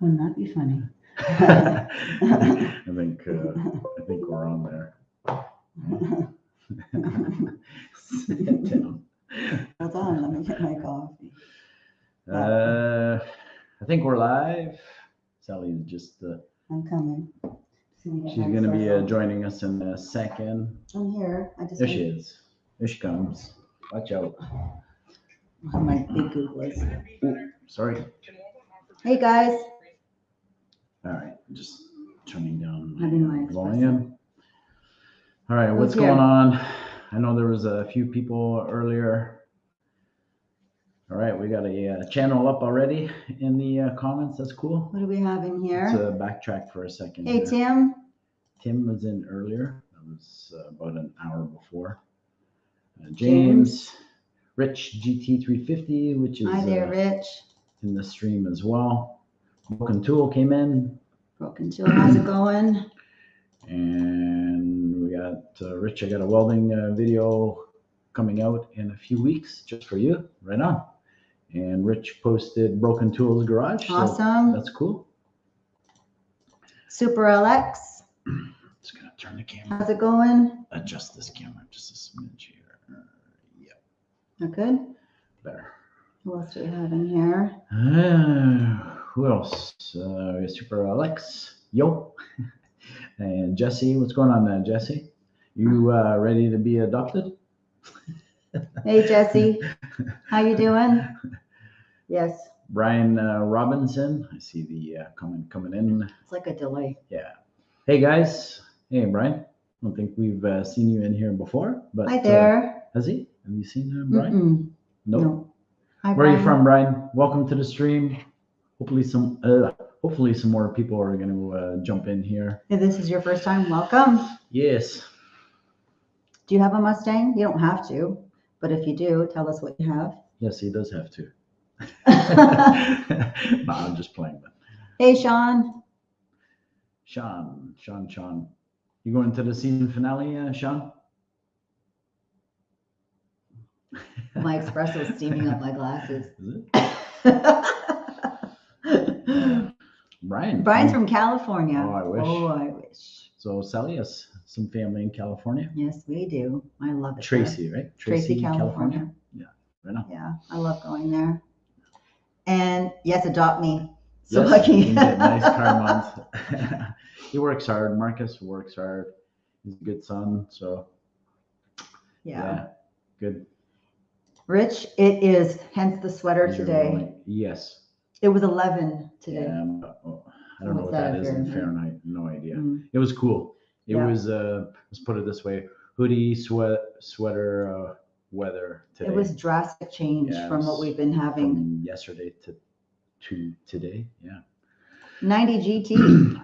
Wouldn't that be funny? I think we're on there. Sit down. Hold on, let me get my coffee. I think we're live. Sally's just I'm coming. she's going to be joining us in a second. I'm here. There she is. There she comes. Watch out. My big Googlers. Ooh, sorry. Hey guys. All right, just turning down Having my my volume. All right, what's here? going on? I know there was a few people earlier. All right, we got a channel up already in the comments. That's cool. What do we have in here? Let's backtrack for a second. Hey here. Tim. Tim was in earlier. That was about an hour before. James. Rich GT350, which is hi there, Rich. In the stream as well. Broken Tool came in. Broken Tool, how's it going? And we got Rich. I got a welding video coming out in a few weeks just for you. Right on. And Rich posted Broken Tools Garage. Awesome. So that's cool. Super LX. Just gonna turn the camera. How's it going? Adjust this camera just a smidge here. Yep. Not good. Better. Who else do we have in here? Who else? We got Super Alex. Yo. And Jesse. What's going on, Jesse? You ready to be adopted? Hey, Jesse. How you doing? Yes. Brian Robinson. I see the comment coming in. It's like a delay. Yeah. Hey, guys. Hey, Brian. I don't think we've seen you in here before. But hi there. Has he? Have you seen Brian? Nope. No. Hi, Where Brian. are you from, Brian? Welcome to the stream. Hopefully some more people are going to jump in here. If this is your first time, welcome. Yes. Do you have a Mustang? You don't have to, but if you do, tell us what you have. Yes, he does have to. No, I'm just playing. Hey, Sean. Sean. You going to the season finale, Sean? My espresso is steaming up my glasses. Is it? Brian's from California. Oh, I wish. wish. So Sally has some family in California. Yes, we do. I love it. Tracy, there. right? Tracy, California. Yeah, right on. Yeah, I love going there. And yes, adopt me. So yes, lucky. You can get nice car mounts. He works hard. Marcus works hard. He's a good son. So yeah, good. Rich, it is. Hence the sweater today. Really, yes. It was 11 today. Yeah, I don't know what that is in Fahrenheit. No idea. It was cool. It was, let's put it this way, hoodie, sweater, weather today. It was drastic change from what we've been having. From yesterday to today, yeah. 90 GT.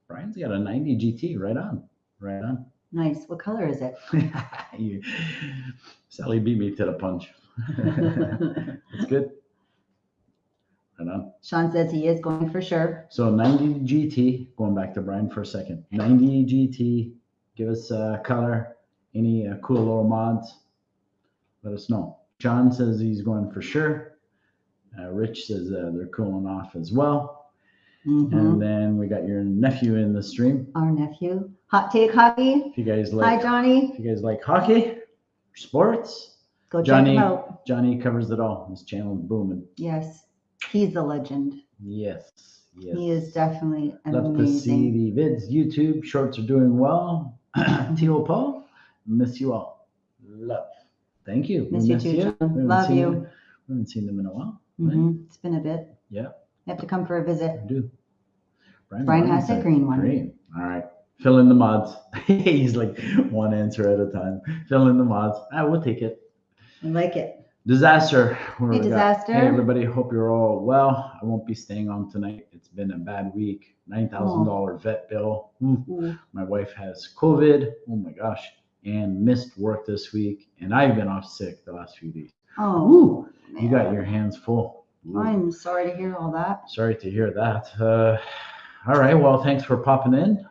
Brian's got a 90 GT, right on. Nice. What color is it? Sally beat me to the punch. That's good. Right on. Sean says he is going for sure. So 90 GT, going back to Brian for a second. 90 GT, give us a color, any cool little mods, let us know. Sean says he's going for sure. Rich says they're cooling off as well. And then we got your nephew in the stream. Our nephew. Hot Take Hockey. If you guys like, hi, Johnny. If you guys like hockey, sports, go check him out. Johnny covers it all. His channel is booming. Yes, he's the legend. Yes. He is definitely amazing. Love to see the vids. YouTube shorts are doing well. Tio Paul, miss you all. Love. Thank you. Miss you too, John. Love you. We haven't seen them in a while. Right? It's been a bit. Yeah. You have to come for a visit. I do. Brian has a green one. Green. All right. Fill in the mods. He's like one answer at a time. Fill in the mods. I will take it. I like it. Disaster. Hey, Disaster. Hey, everybody. Hope you're all well. I won't be staying on tonight. It's been a bad week. $9,000 vet bill. My wife has COVID. Oh my gosh. And missed work this week. And I've been off sick the last few days. Oh, you got your hands full. I'm sorry to hear all that. Sorry to hear that. All right. Well, thanks for popping in.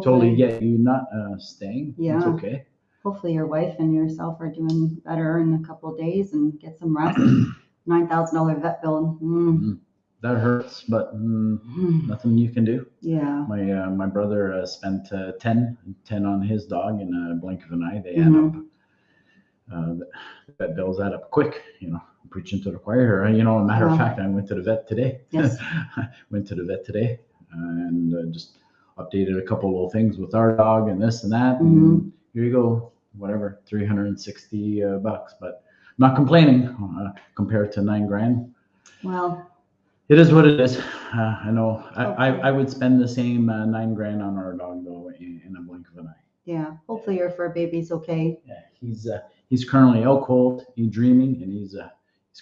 Totally get you not staying. Yeah. It's okay. Hopefully your wife and yourself are doing better in a couple of days and get some rest. $9,000 vet bill. that hurts, but nothing you can do. Yeah. My brother spent 10 on his dog in a blink of an eye. They add up. Vet bills add up quick, preaching to the choir. Matter of fact, I went to the vet today. Yes. Went to the vet today and just updated a couple little things with our dog and this and that. And here you go, whatever, $360 bucks, but not complaining compared to $9,000. Well, it is what it is. I know. I would spend the same $9,000 on our dog though in a blink of an eye. Yeah. Hopefully your fur baby's okay. Yeah, he's currently out cold. He's dreaming and he's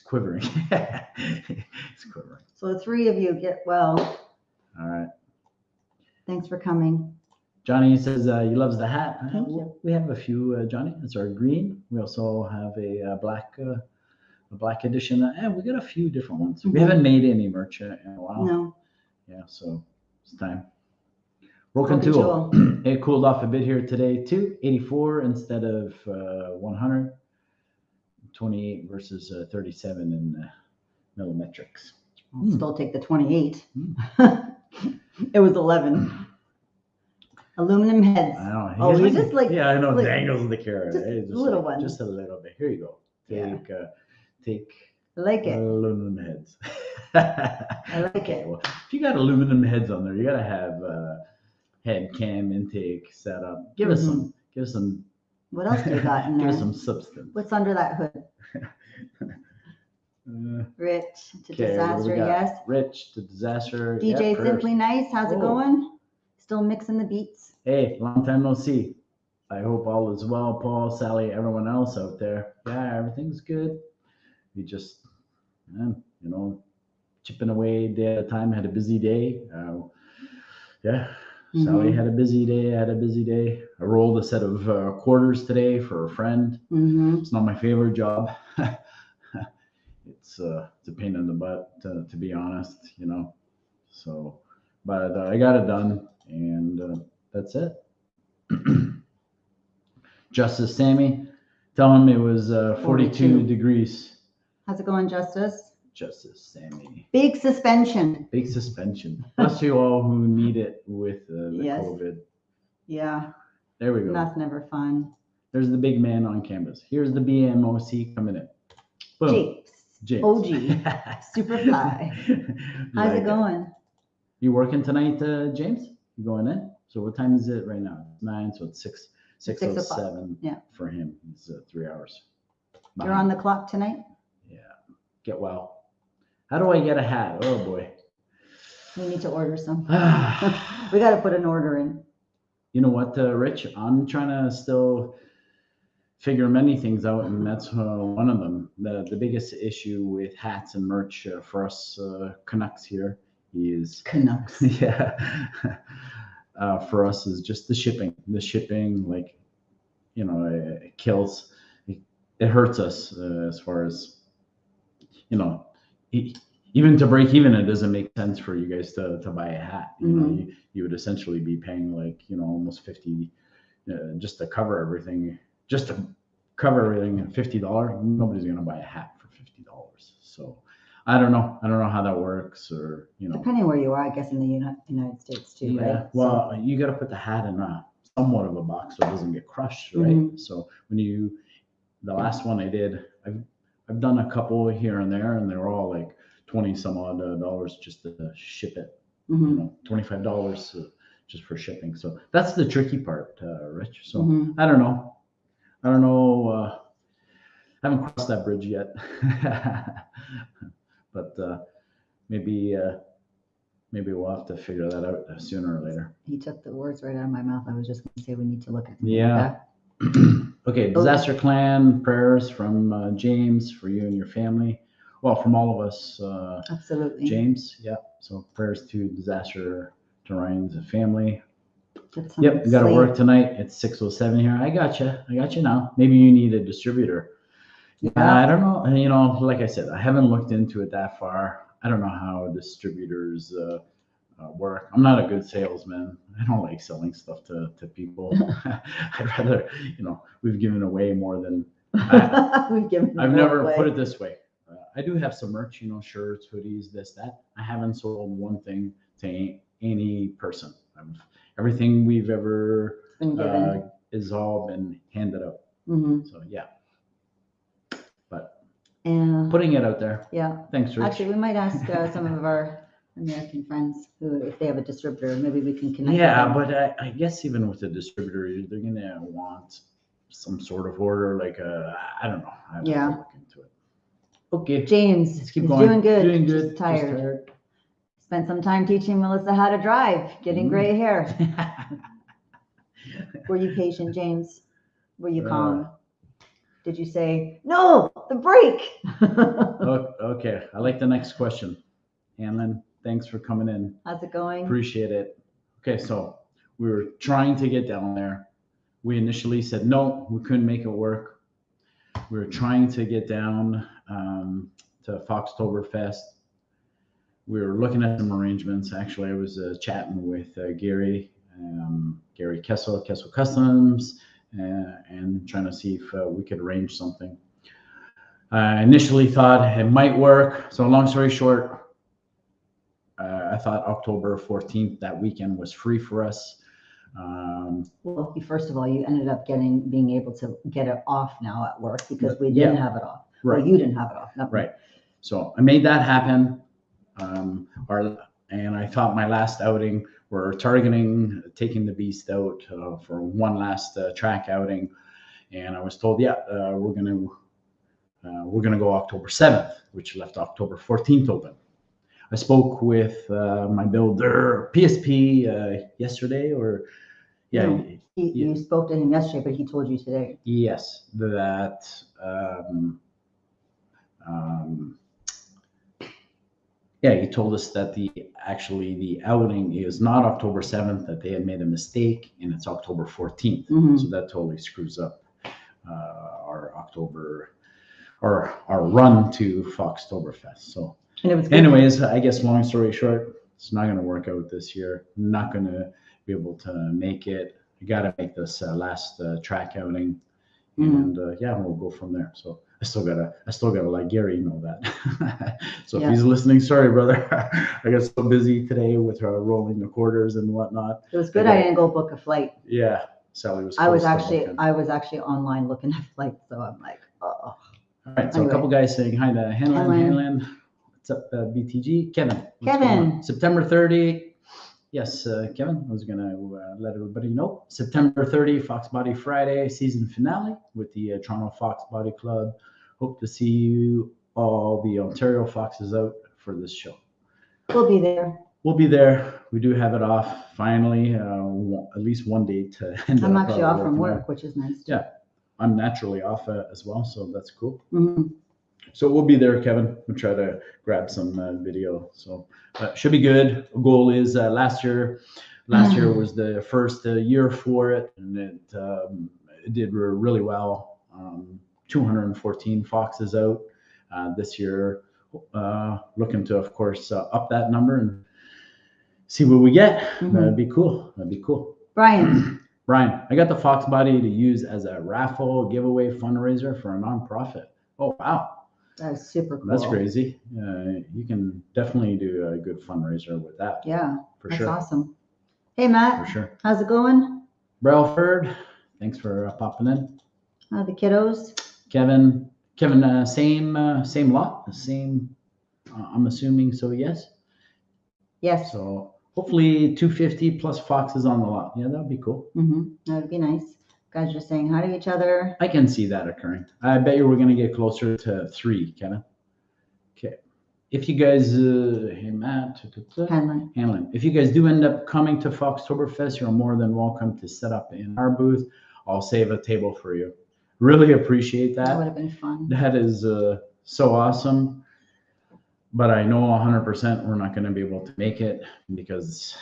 quivering. He's quivering. So the three of you get well. All right. Thanks for coming. Johnny says he loves the hat. Thank you. We have a few, Johnny. It's our green. We also have a black edition, and we got a few different ones. We haven't made any merch in a while. No. Yeah, so it's time. Broken tool. It cooled off a bit here today too. 84 instead of 100. 28 versus 37 in millimetrics. I'll still take the 28. It was 11. Aluminum heads. I know. Oh, you just like, yeah, I know. like, Dangles the carrot. Just Just little ones. Just a little bit. Here you go. Take I like it. aluminum heads. I like it. Well, if you got aluminum heads on there, you gotta have head cam intake set up. Give us some. What else do you got in there? Give us some substance. What's under that hood? Rich to disaster, yes. Rich to disaster. DJ yeah, Simply Nice, how's it going? Still mixing the beats. Hey, long time no see. I hope all is well, Paul, Sally, everyone else out there. Yeah, everything's good. We just, chipping away day at a time. Had a busy day. Sally had a busy day. I had a busy day. I rolled a set of quarters today for a friend. It's not my favorite job. It's a pain in the butt, to be honest, So, but I got it done, and that's it. Justice Sammy, tell him it was 42 degrees. How's it going, Justice? Justice Sammy. Big suspension. Big suspension. Bless you all who need it with the COVID. Yeah. There we go. That's never fun. There's the big man on canvas. Here's the BMOC coming in. Boom. James. OG. Superfly. How's it going? You working tonight, James? You going in? So what time is it right now? 9, so it's 6:07 for him. It's 3 hours. You're on the clock tonight? Yeah. Get well. How do I get a hat? Oh boy. We need to order some. We got to put an order in. You know what, Rich? I'm trying to still figure many things out, and that's one of them. The biggest issue with hats and merch for us Canucks here is Canucks. Yeah. For us is just the shipping. The shipping, it kills. It hurts us as far as, even to break even, it doesn't make sense for you guys to buy a hat. You would essentially be paying almost $50 just to cover everything. Just to cover everything at $50. Nobody's gonna buy a hat for $50. So I don't know how that works, or depending where you are, I guess in the United States too, right? Well, you got to put the hat in somewhat of a box so it doesn't get crushed, right? So when the last one I did, I've done a couple here and there, and they're all like 20 some odd dollars just to ship it. $25 just for shipping. So that's the tricky part, Rich. So I don't know. I haven't crossed that bridge yet. But maybe we'll have to figure that out sooner or later. He took the words right out of my mouth. I was just going to say we need to look at them. Yeah. Okay, Disaster Clan, prayers from James for you and your family. Well, from all of us. Absolutely. James, yeah. So prayers to Disaster to Ryan's family. Yep, we got to work tonight. It's 6:07 here. I got you now. Maybe you need a distributor. Yeah. I don't know. Like I said, I haven't looked into it that far. I don't know how distributors work. I'm not a good salesman. I don't like selling stuff to people. I'd rather, we've given away more than we've given. I've never put it this way. I do have some merch, you know, shirts, hoodies, this, that. I haven't sold one thing to any person. Everything we've ever Been given. is all been handed out. Mm-hmm. So yeah, but And putting it out there. yeah, Thanks, Rich. actually, we might ask some of our American friends who, if they have a distributor, maybe we can connect. Yeah, with them. but I guess even with the distributor, they're gonna want some sort of order, like I don't know. I have to look into it. Okay, James, let's keep he's going. doing good. Doing Just good. tired. Spent some time teaching Melissa how to drive, getting gray hair. Were you patient, James? Were you calm? Did you say, no, the brake? Okay, I like the next question. Hanlon, thanks for coming in. How's it going? Appreciate it. Okay, so we were trying to get down there. We initially said no, we couldn't make it work. We were trying to get down to Foxtoberfest. We were looking at some arrangements. Actually, I was chatting with Gary Kessel Customs, and trying to see if we could arrange something. I initially thought it might work. So long story short, I thought October 14th, that weekend, was free for us. Well, first of all, you ended up being able to get it off now at work because we didn't have it off. Right. Well, you didn't have it off. Not right. So I made that happen. And I thought my last outing, we're targeting taking the beast out for one last track outing. And I was told, we're gonna go October 7th, which left October 14th open. I spoke with my builder PSP yesterday, or No, you spoke to him yesterday, but he told you today. Yes, that he told us that the outing is not October 7th, that they had made a mistake and it's October 14th. Mm-hmm. So that totally screws up our October, or our run to Foxtoberfest. So and it was good. Anyways, I guess long story short, it's not going to work out this year. I'm not going to be able to make it. I got to make this last track outing, and we'll go from there. So I still gotta let Gary know that. So if he's listening, sorry, brother. I got so busy today with rolling the quarters and whatnot. It was good. I didn't go book a flight. Yeah, Sally was. I was actually online looking at flights, so I'm like, oh. All right, so anyway. A couple guys saying hi to Hanlon. What's up, BTG? Kevin. September 30. Yes, Kevin, I was going to let everybody know. September 30, Foxbody Friday season finale with the Toronto Foxbody Club. Hope to see you all, the Ontario Foxes, out for this show. We'll be there. We'll be there. We do have it off finally, at least one day to end. I'm actually off from work, which is nice too. Yeah, I'm naturally off as well, so that's cool. Mm-hmm. So we'll be there, Kevin. We'll try to grab some video. So should be good. Goal is last year was the first year for it, and it did really well. 214 foxes out this year. Looking to, of course, up that number and see what we get. Mm-hmm. That'd be cool. Brian, I got the Foxbody to use as a raffle giveaway fundraiser for a nonprofit. Oh, wow. That's super cool. That's crazy. You can definitely do a good fundraiser with that. Yeah, for sure. That's awesome. Hey, Matt. For sure. How's it going? Brelford, thanks for popping in. The kiddos. Kevin, same lot, the same. I'm assuming so. Yes. Yes. So hopefully 250 plus foxes on the lot. Yeah, that would be cool. Mm-hmm. That would be nice. Guys are saying hi to each other. I can see that occurring. I bet you we're going to get closer to 3, Kevin. Okay. If you guys, hey, Matt. Hanlon. If you guys do end up coming to Foxtoberfest, you're more than welcome to set up in our booth. I'll save a table for you. Really appreciate that. That would have been fun. That is so awesome. But I know 100% we're not going to be able to make it because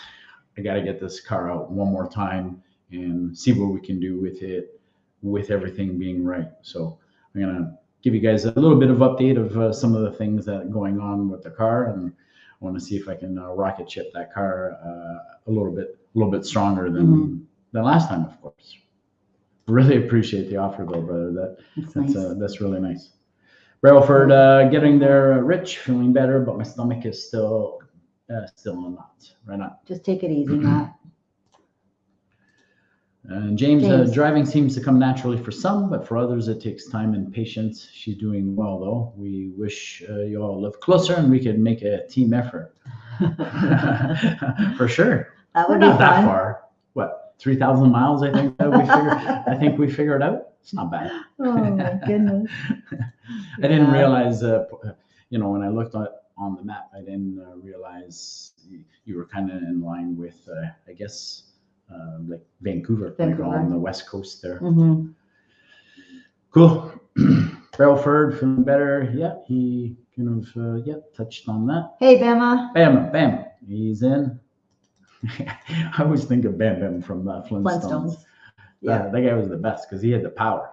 I got to get this car out one more time and see what we can do with it, with everything being right. So I'm going to give you guys a little bit of update of some of the things that are going on with the car, and I want to see if I can rocket ship that car a little bit stronger than last time, of course. Really appreciate the offer though, brother. That's really nice. Brailford, getting there, Rich, feeling better, but my stomach is still in knots. Right on. Just take it easy, Matt. And James, James. driving seems to come naturally for some, but for others it takes time and patience. She's doing well though. We wish you all lived closer and we could make a team effort. For sure. That We're would be not that fun. far. What, 3,000 miles? I think I think we figured out. It's not bad. Oh my goodness. I didn't Yeah. realize, when I looked on the map, I didn't realize you were kind of in line with, I guess, like Vancouver, like on the west coast there. Mm-hmm. Cool. Brailford feeling better. Yeah, he kind of touched on that. Hey, Bama. Bam. He's in. I always think of Bam from Flintstones. Yeah. That guy was the best because he had the power.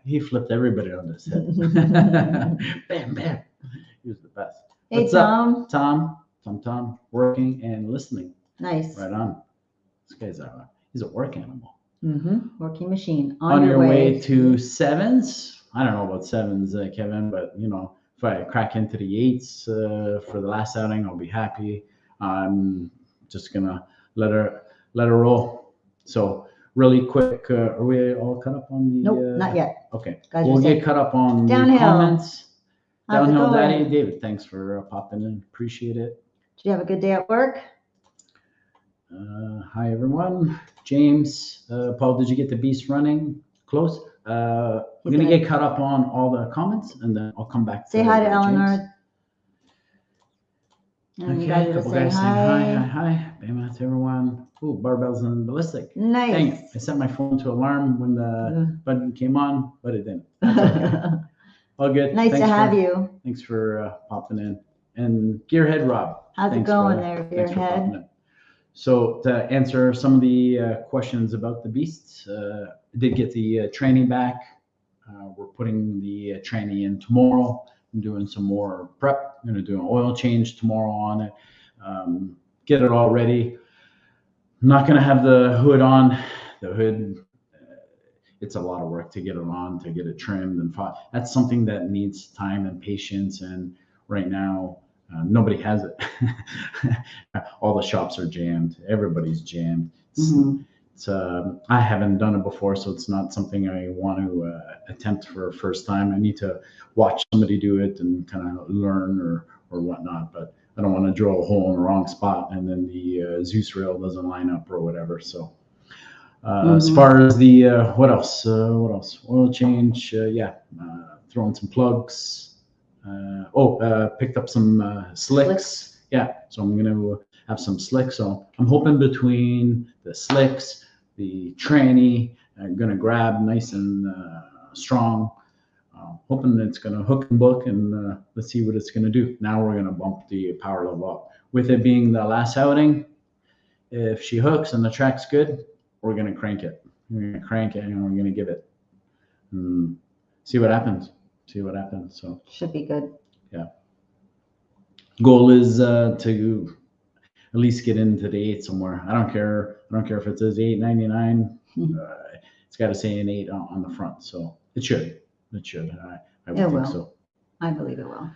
He flipped everybody on his head. Bam. He was the best. Hey, What's Tom. up? Tom, working and listening. Nice. Right on. This guy's he's a work animal. Mm-hmm. Working machine. On your way to sevens. I don't know about sevens, Kevin, but if I crack into the eights for the last outing, I'll be happy. I'm just gonna let her roll. So really quick, are we all caught up on the? Nope, not yet. Okay, Guys, we'll get caught up on Downhill. the comments. How's it Downhill, going? Daddy David, thanks for popping in. Appreciate it. Did you have a good day at work? Hi everyone. James, Paul, did you get the beast running close? We're gonna get caught up on all the comments and then I'll come back. Say hi to Eleanor. James. And you Okay, guys are couple saying guys saying hi. hi. Bam out to everyone. Ooh, barbells and ballistic. Nice. Dang it. I set my phone to alarm when the button came on, but it didn't. That's okay. All good. Nice to have you. Thanks for popping in. And Gearhead Rob. How's it going there, Thanks for popping Gearhead? in. So to answer some of the questions about the beasts, I did get the training back. We're putting the training in tomorrow. I'm doing some more prep. I'm going to do an oil change tomorrow on it. Get it all ready. I'm not going to have the hood on. The hood, it's a lot of work to get it on, to get it trimmed and fought. That's something that needs time and patience. And right now, nobody has it. All the shops are jammed. Everybody's jammed. I haven't done it before, so it's not something I want to attempt for a first time. I need to watch somebody do it and kind of learn or whatnot. But I don't want to drill a hole in the wrong spot and then the Zeus rail doesn't line up or whatever. So as far as the what else? Oil change. Throwing some plugs. Picked up some slicks. Yeah, so I'm going to have some slicks. So I'm hoping between the slicks, the tranny, I'm going to grab nice and strong. Hoping it's going to hook and book, and let's see what it's going to do. Now we're going to bump the power level up. With it being the last outing, if she hooks and the track's good, we're going to crank it. We're going to crank it and we're going to give it. See what happens. So should be good. Yeah. Goal is to at least get into the 8 somewhere. I don't care if it says 899. It's got to say an 8 on the front, so it should. I would think so. I believe it will.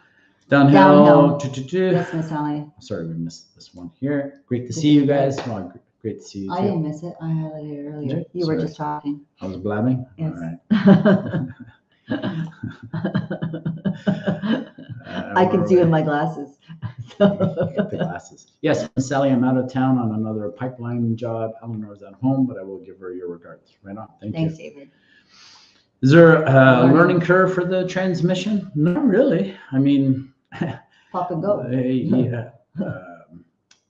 Downhill. Yes, Miss Sally. Sorry, we missed this one here. Great to see you guys. Well, great to see you too. I didn't miss it. I highlighted it earlier. You were just talking. I was blabbing? Yes. All right. I can see with my glasses. Get the glasses. Yes, Sally, I'm out of town on another pipeline job. Eleanor's at home, but I will give her your regards. Right on. Thanks, David. Is there a learning curve for the transmission? Not really. I mean, pop and go. Yeah.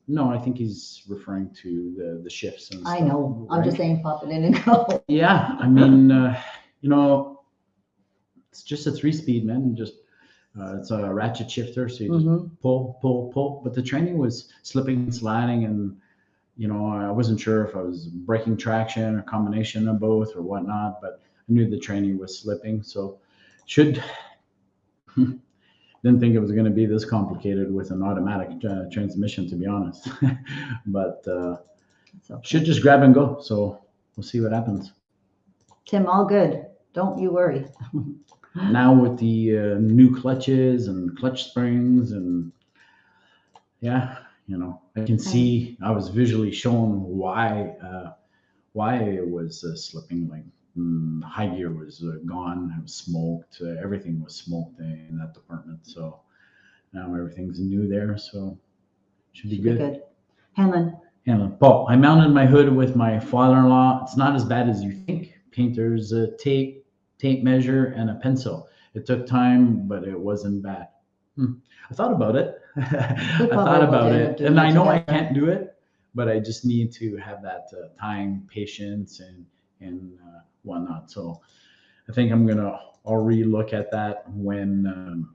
No, I think he's referring to the shifts and stuff. I know. Right? I'm just saying pop it in and go. Yeah. I mean, it's just a 3-speed, man. Just it's a ratchet shifter, so you just pull. But the training was slipping and sliding, and I wasn't sure if I was breaking traction or combination of both or whatnot. But I knew the training was slipping, so didn't think it was going to be this complicated with an automatic transmission, to be honest. But should just grab and go. So we'll see what happens. Tim, all good. Don't you worry. now with the new clutches and clutch springs, and yeah, I can see, I was visually shown why it was slipping. Like high gear was gone, it was smoked, everything was smoked in that department. So now everything's new there, so should be good. Hanlon. Paul, I mounted my hood with my father-in-law. It's not as bad as you think. Painter's tape measure, and a pencil. It took time, but it wasn't bad. I thought about it. And I know I can't do it, but I just need to have that time, patience, and whatnot. So I think I'll re-look at that when.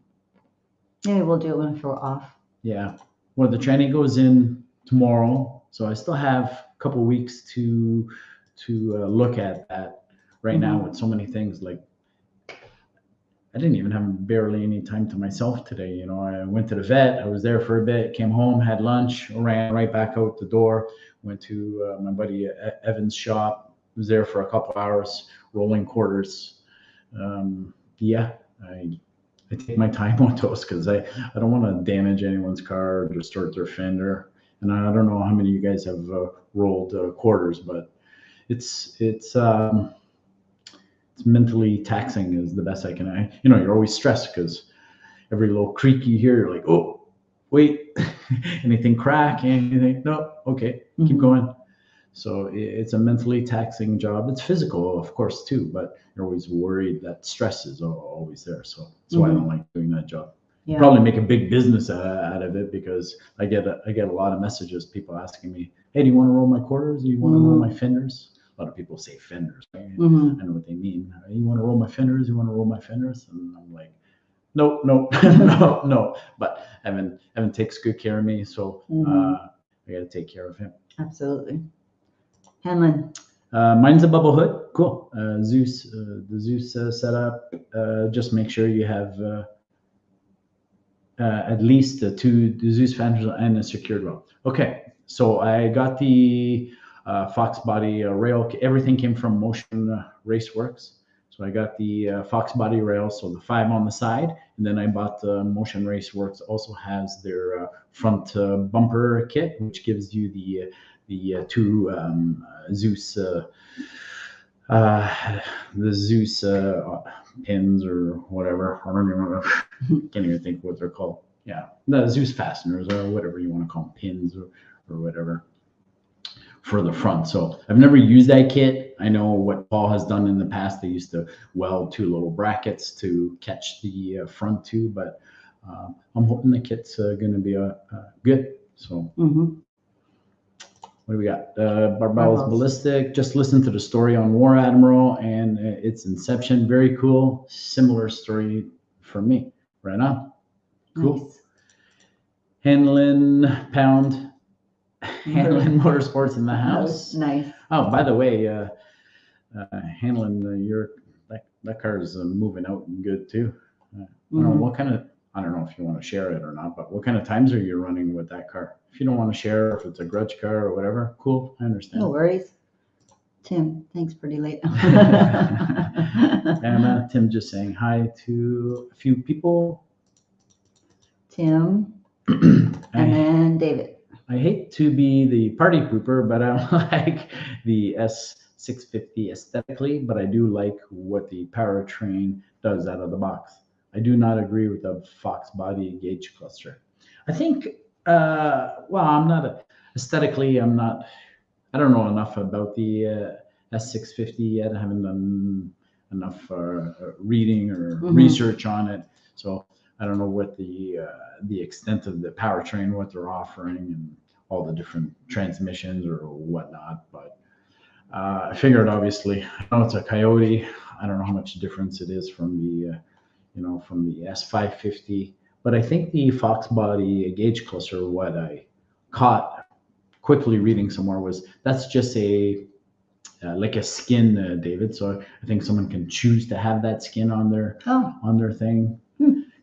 Maybe we'll do it when we're off. Yeah. Well, the training goes in tomorrow, so I still have a couple weeks to look at that. Right now, with so many things, like I didn't even have barely any time to myself today. I went to the vet. I was there for a bit, came home, had lunch, ran right back out the door, went to my buddy Evan's shop, was there for a couple hours, rolling quarters. Yeah, I take my time on those because I don't want to damage anyone's car or distort their fender. And I don't know how many of you guys have rolled quarters, but it's mentally taxing is the best I can. You're always stressed because every little creak you hear, you're like, oh, wait, anything crack, anything? No, okay, keep going. So it's a mentally taxing job. It's physical, of course, too, but you're always worried. That stress is always there. So that's why I don't like doing that job. Yeah. Probably make a big business out of it because I get a lot of messages, people asking me, hey, do you want to roll my quarters? Do you want to roll my fenders? A lot of people say fenders, right? I know what they mean. You want to roll my fenders? You want to roll my fenders? And I'm like, no, no. But Evan takes good care of me, so I got to take care of him. Absolutely. Hanlon. Mine's a bubble hood. Cool. Zeus, the Zeus setup. Just make sure you have at least the Zeus fenders and a secured well. Okay, so I got the foxbody rail. Everything came from Motion Raceworks. So I got the foxbody rail, so the 5 on the side, and then I bought the Motion Raceworks. Also has their front bumper kit, which gives you the 2 Zeus the Zeus pins or whatever. I don't remember. Can't even think what they're called. Yeah, the Zeus fasteners or whatever you want to call them, pins or whatever for the front. So I've never used that kit. I know what Paul has done in the past. They used to weld 2 little brackets to catch the front too, but I'm hoping the kit's going to be good. So. What do we got? Barbella's Ballistic. Just listen to the story on War Admiral and its inception. Very cool. Similar story for me. Right on. Cool. Nice. Hanlon Pound. Hanlon Motorsports in the house. Nice. Oh, by the way, Hanlon, that car is moving out good too. I don't know what kind of. I don't know if you want to share it or not, but what kind of times are you running with that car? If you don't want to share, if it's a grudge car or whatever, cool. I understand. No worries. Tim, thanks, pretty late. And Tim just saying hi to a few people. Tim and then David. I hate to be the party pooper, but I like the S650 aesthetically, but I do like what the powertrain does out of the box. I do not agree with the Fox body gauge cluster. I think, I'm not aesthetically, I don't know enough about the S650 yet. I haven't done enough reading or research on it. So I don't know what the extent of the powertrain, what they're offering and all the different transmissions or whatnot. But I figured obviously, I know it's a Coyote. I don't know how much difference it is from the S550, but I think the Fox body gauge cluster, what I caught quickly reading somewhere was that's just like a skin, David. So I think someone can choose to have that skin on their thing.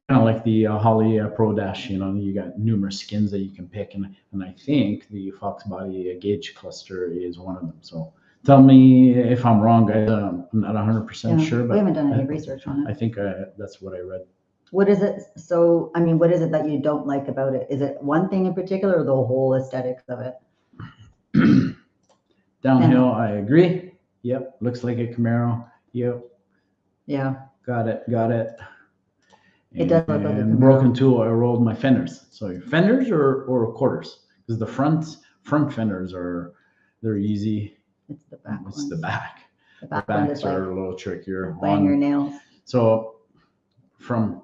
Kind of like the Holly Pro Dash, you got numerous skins that you can pick, and I think the Fox body gauge cluster is one of them. So Tell me if I'm wrong, guys. I'm not 100% Yeah, sure, we but haven't done any research on I it. think that's what I read. What is it? So, I mean, what is it that you don't like about it? Is it one thing in particular or the whole aesthetics of it? Downhill, I agree. Yep, looks like a Camaro. Yep, Yeah, got it, got it. it does look like a And Camaro. broken tool, I rolled my fenders. So fenders or quarters? Because the front fenders they're easy. It's the back It's ones. the back. The The back one is backs like are a little trickier. bang your nails. So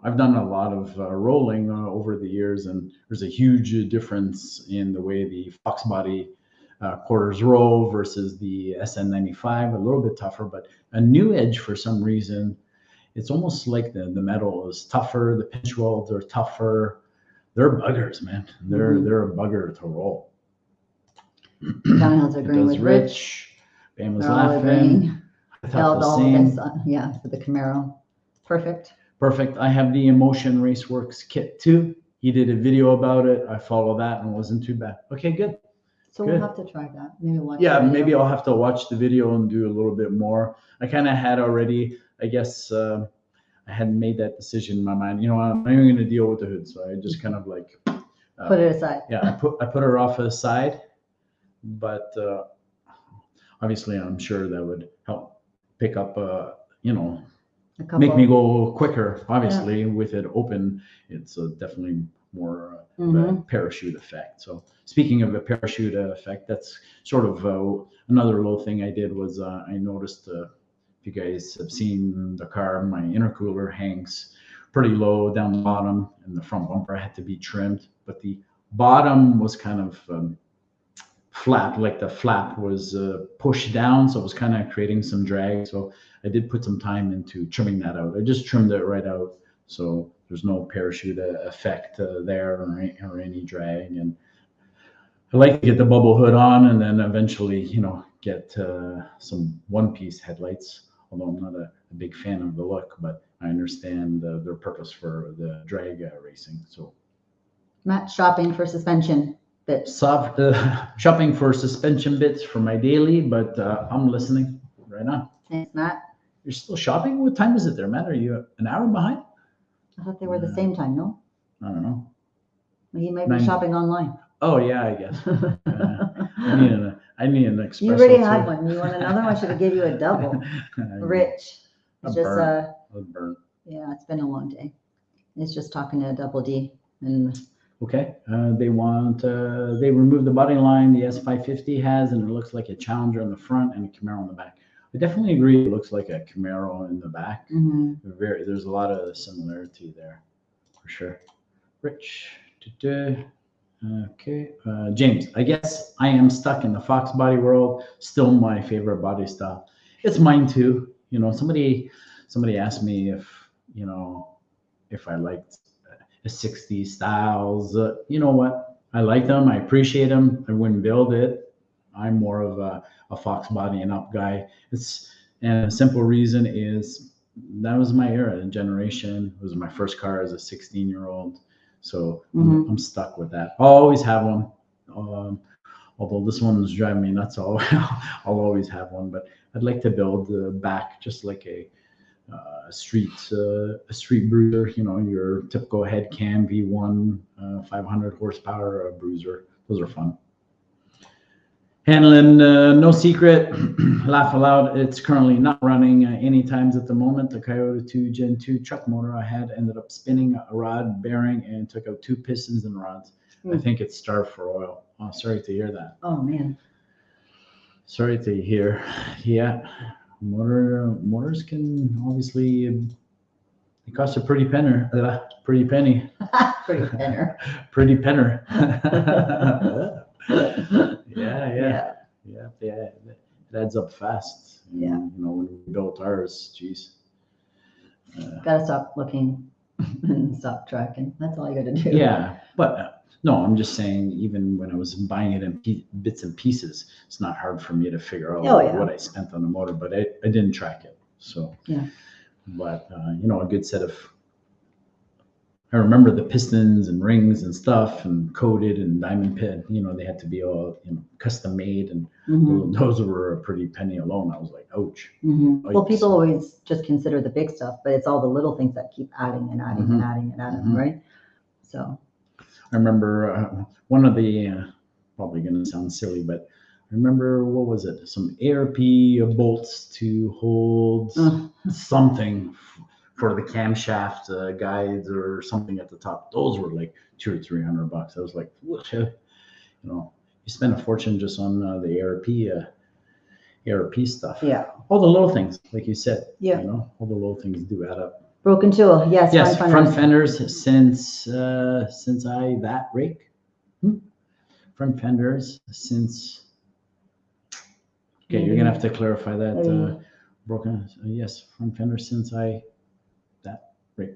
I've done a lot of rolling over the years, and there's a huge difference in the way the foxbody quarters roll versus the SN95. A little bit tougher, but a new edge for some reason. It's almost like the metal is tougher. The pinch welds are tougher. They're buggers, man. They're a bugger to roll. Downhills are green Does with Rich. Bam was They're all laughing. agreeing. I thought the all same. this, yeah, for the Camaro. Perfect. Perfect. I have the Emotion Raceworks kit too. He did a video about it. I follow that and it wasn't too bad. Okay, good. So Good. we'll have to try that. Maybe watch. Yeah, the video. maybe I'll have to watch the video and do a little bit more. I kind of had already, I guess, I hadn't made that decision in my mind. You know, I'm not even going to deal with the hood, so I just kind of like Put it aside. Yeah, I put her off aside, but obviously, I'm sure that would help pick up, you know, A couple. make me go quicker. Obviously, with it open, it's definitely more parachute effect. So speaking of a parachute effect, that's sort of another little thing I did was I noticed if you guys have seen the car, my intercooler hangs pretty low down the bottom, and the front bumper had to be trimmed, but the bottom was kind of flat, like the flap was pushed down, so it was kind of creating some drag. So I did put some time into trimming that out. I just trimmed it right out, so there's no parachute effect there or any drag. And I like to get the bubble hood on, and then eventually, you know, get some one-piece headlights. Although I'm not a big fan of the look, but I understand their purpose for the drag racing. So Matt shopping for suspension bits. Shopping for suspension bits for my daily, but I'm listening right now. Thanks, Matt. You're still shopping? What time is it there, Matt? Are you an hour behind? I thought they were the same time, no? I don't know. Well, he might be shopping online. Oh yeah, I guess. I need an espresso. You already too. had one. You want another one? I should have given you a double. Rich. It's just burnt. yeah, it's been a long day. It's just talking to Double D and Okay. They removed the body line the S550 has, and it looks like a Challenger in the front and a Camaro in the back. I definitely agree. It looks like a Camaro in the back. There's a lot of similarity there, for sure. Rich. Okay. James, I guess I am stuck in the Fox body world. Still my favorite body style. It's mine too. You know, somebody asked me if I liked the 60s styles. You know what? I like them. I appreciate them. I wouldn't build it. I'm more of a Fox body and up guy. And a simple reason is that was my era and generation. It was my first car as a 16-year-old. So I'm stuck with that. I'll always have one. Although this one's driving me nuts, I'll always have one. But I'd like to build back just like a street bruiser. You know, your typical head cam V1 500 horsepower bruiser. Those are fun. Handling, no secret, laugh aloud. It's currently not running any times at the moment. The Coyote 2 Gen 2 truck motor I had ended up spinning a rod bearing and took out 2 pistons and rods. I think it's starved for oil. Oh, sorry to hear that. oh man. Sorry to hear. Yeah, motors can obviously it costs a pretty penny. Pretty penner. Pretty penner. Yeah. It adds up fast. Yeah. You know, when we built ours, geez. Gotta stop looking and stop tracking. That's all you gotta do. Yeah, but no, I'm just saying, even when I was buying it in bits and pieces, it's not hard for me to figure out what I spent on the motor, but I didn't track it. So, yeah. But, you know, a good set of I remember the pistons and rings and stuff and coated and diamond pit. They had to be all custom made, and those were a pretty penny alone. I was like, ouch. Well, people always just consider the big stuff, but it's all the little things that keep adding and adding and adding and adding, right? So I remember one of the probably going to sound silly, but I remember, what was it? Some ARP bolts to hold something for the camshaft guides or something at the top. Those were like $200 or $300. I was like, you spend a fortune just on the ARP stuff. Yeah. All the little things, like you said. Yeah. All the little things do add up. Broken tool, yes. Yes, front fenders since that rake. Front fenders since. Okay, you're gonna have to clarify that. Broken. Yes, front fenders since that rake.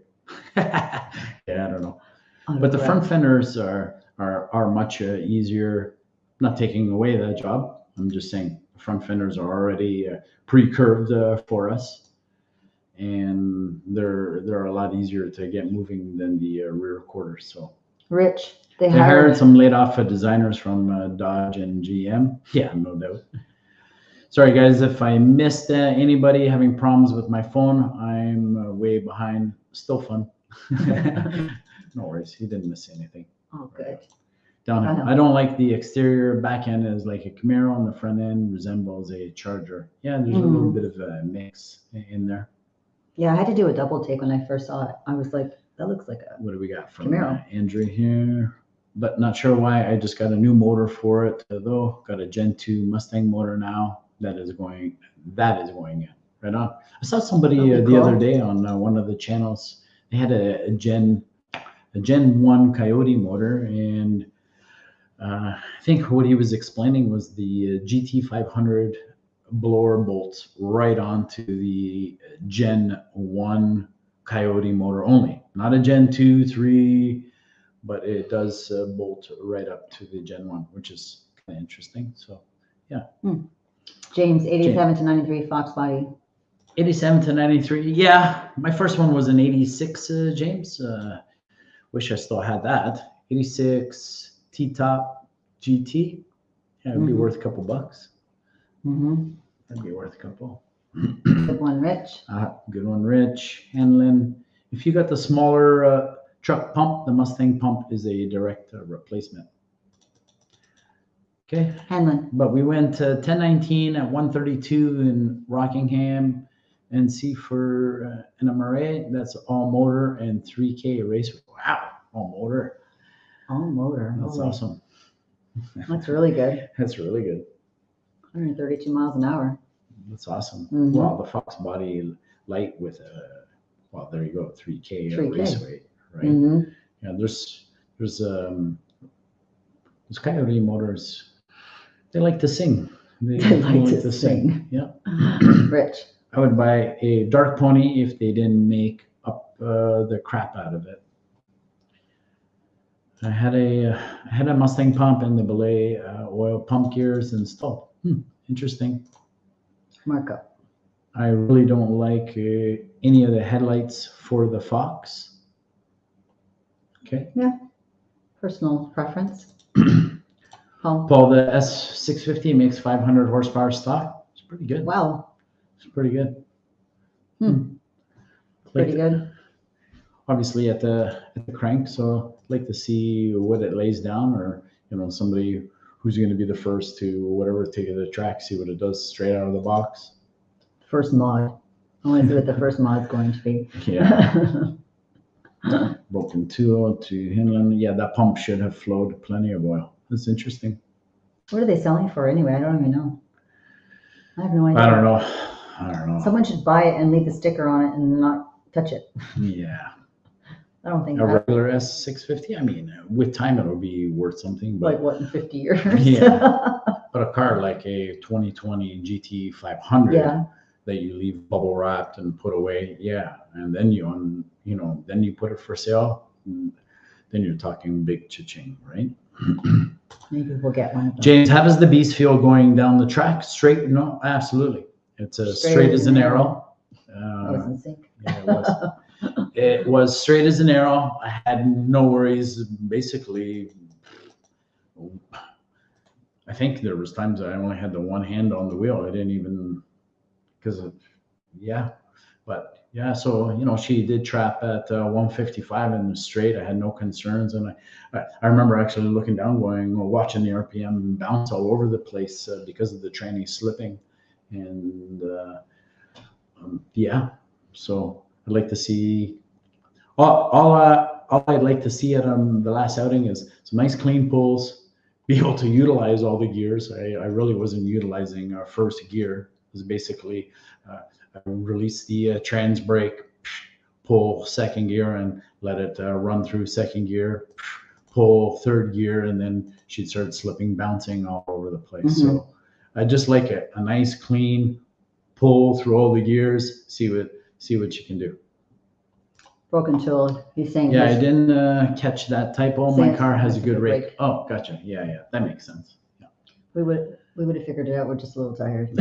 Yeah, I don't know. But the front fenders are much easier. Not taking away that job. I'm just saying the front fenders are already pre-curved for us, and they're a lot easier to get moving than the rear quarters. So Rich, they hired some laid off designers from Dodge and GM. Yeah, no doubt. Sorry guys, if I missed anybody having problems with my phone, I'm way behind. Still fun. No worries, he didn't miss anything. Oh, good. Downhill. I don't like the exterior. Back end is like a Camaro, and the front end resembles a Charger. Yeah, there's a little bit of a mix in there. Yeah, I had to do a double take when I first saw it. I was like, that looks like a What do we got from Camaro. Andrew here? But not sure why. I just got a new motor for it though. Got a Gen 2 Mustang motor now. That is going in. Right on. I saw somebody the other day on one of the channels. They had a Gen 1 Coyote motor, and I think what he was explaining was the GT500 blower bolts right onto the Gen 1 Coyote motor only. Not a Gen 2, 3, but it does bolt right up to the Gen 1, which is kind of interesting. So, yeah. James, 87 to 93 Fox body. 87 to 93. Yeah, my first one was an 86, James. Wish I still had that. 86 T-top GT. Yeah, it'd be worth a couple bucks. That'd be worth a couple. Good one, Rich. Good one, Rich. Hanlon. If you got the smaller truck pump, the Mustang pump is a direct replacement. Okay. Hanlon. But we went to 1019 at 132 in Rockingham, and see for an MRA. That's all motor and 3K race. Wow, all motor. All motor. That's awesome. That's really good. That's really good. 132 miles an hour. That's awesome. Well, the Fox body light with well, there you go, 3K race weight, right? Yeah, there's Coyote motors. They like to sing. They like to sing. Yeah. Rich. I would buy a dark pony if they didn't make up the crap out of it. I had a Mustang pump and the Belay oil pump gears installed. Interesting. Markup. I really don't like any of the headlights for the Fox. Okay. Yeah. Personal preference. Paul, the S650 makes 500 horsepower stock. It's pretty good. Wow. It's pretty good. Pretty good. Obviously at the crank, so I'd like to see what it lays down, or somebody who's going to be the first to whatever take it to the track, see what it does straight out of the box. First mod. I want to see what the first mod's going to be. Yeah. Broken tool to Hinland. Yeah, that pump should have flowed plenty of oil. That's interesting. What are they selling for anyway? I don't even know. I have no idea. I don't know. Someone should buy it and leave the sticker on it and not touch it. Yeah. I don't think a regular S650. I mean, with time it'll be worth something. But like what, in 50 years? Yeah. But a car like a 2020 GT500 that you leave bubble wrapped and put away, and then then you put it for sale, then you're talking big cha-ching, right? Maybe we'll get one of them. James, how does the beast feel going down the track? Straight? No, absolutely. It's straight as an arrow. I was in sync. Yeah, it was. It was straight as an arrow. I had no worries. Basically, I think there was times I only had the one hand on the wheel. I didn't even, because of, yeah. But yeah, so, you know, she did trap at 155 in the straight. I had no concerns. And I remember actually looking down, going, well, watching the RPM bounce all over the place because of the tranny slipping. And yeah, so I'd like to see, all I'd like to see at the last outing is some nice clean pulls, be able to utilize all the gears. I really wasn't utilizing our first gear. It was basically, I release the trans brake, pull second gear and let it run through second gear, pull third gear, and then she'd start slipping, bouncing all over the place. Mm-hmm. So I just like a nice clean pull through all the gears, see what you can do. Broken tool. He's saying. Yeah, I didn't catch that typo. My Saying car has a it's good a rake. brake. Oh, gotcha. Yeah, that makes sense. Yeah. We would have figured it out. We're just a little tired.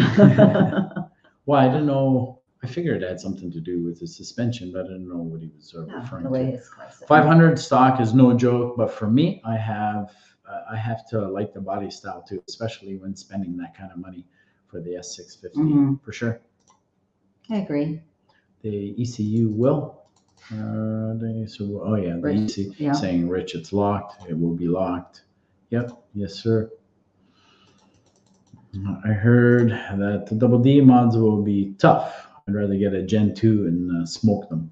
Well, I didn't know. I figured it had something to do with the suspension, but I didn't know what he was referring the way to. his car's sitting. 500 stock is no joke, but for me, I have to like the body style too, especially when spending that kind of money for the S650 for sure. I agree. The ECU will. The Rich, ECU saying, Rich, it's locked. It will be locked. Yep. Yes, sir. I heard that the Double D mods will be tough. I'd rather get a Gen 2 and smoke them.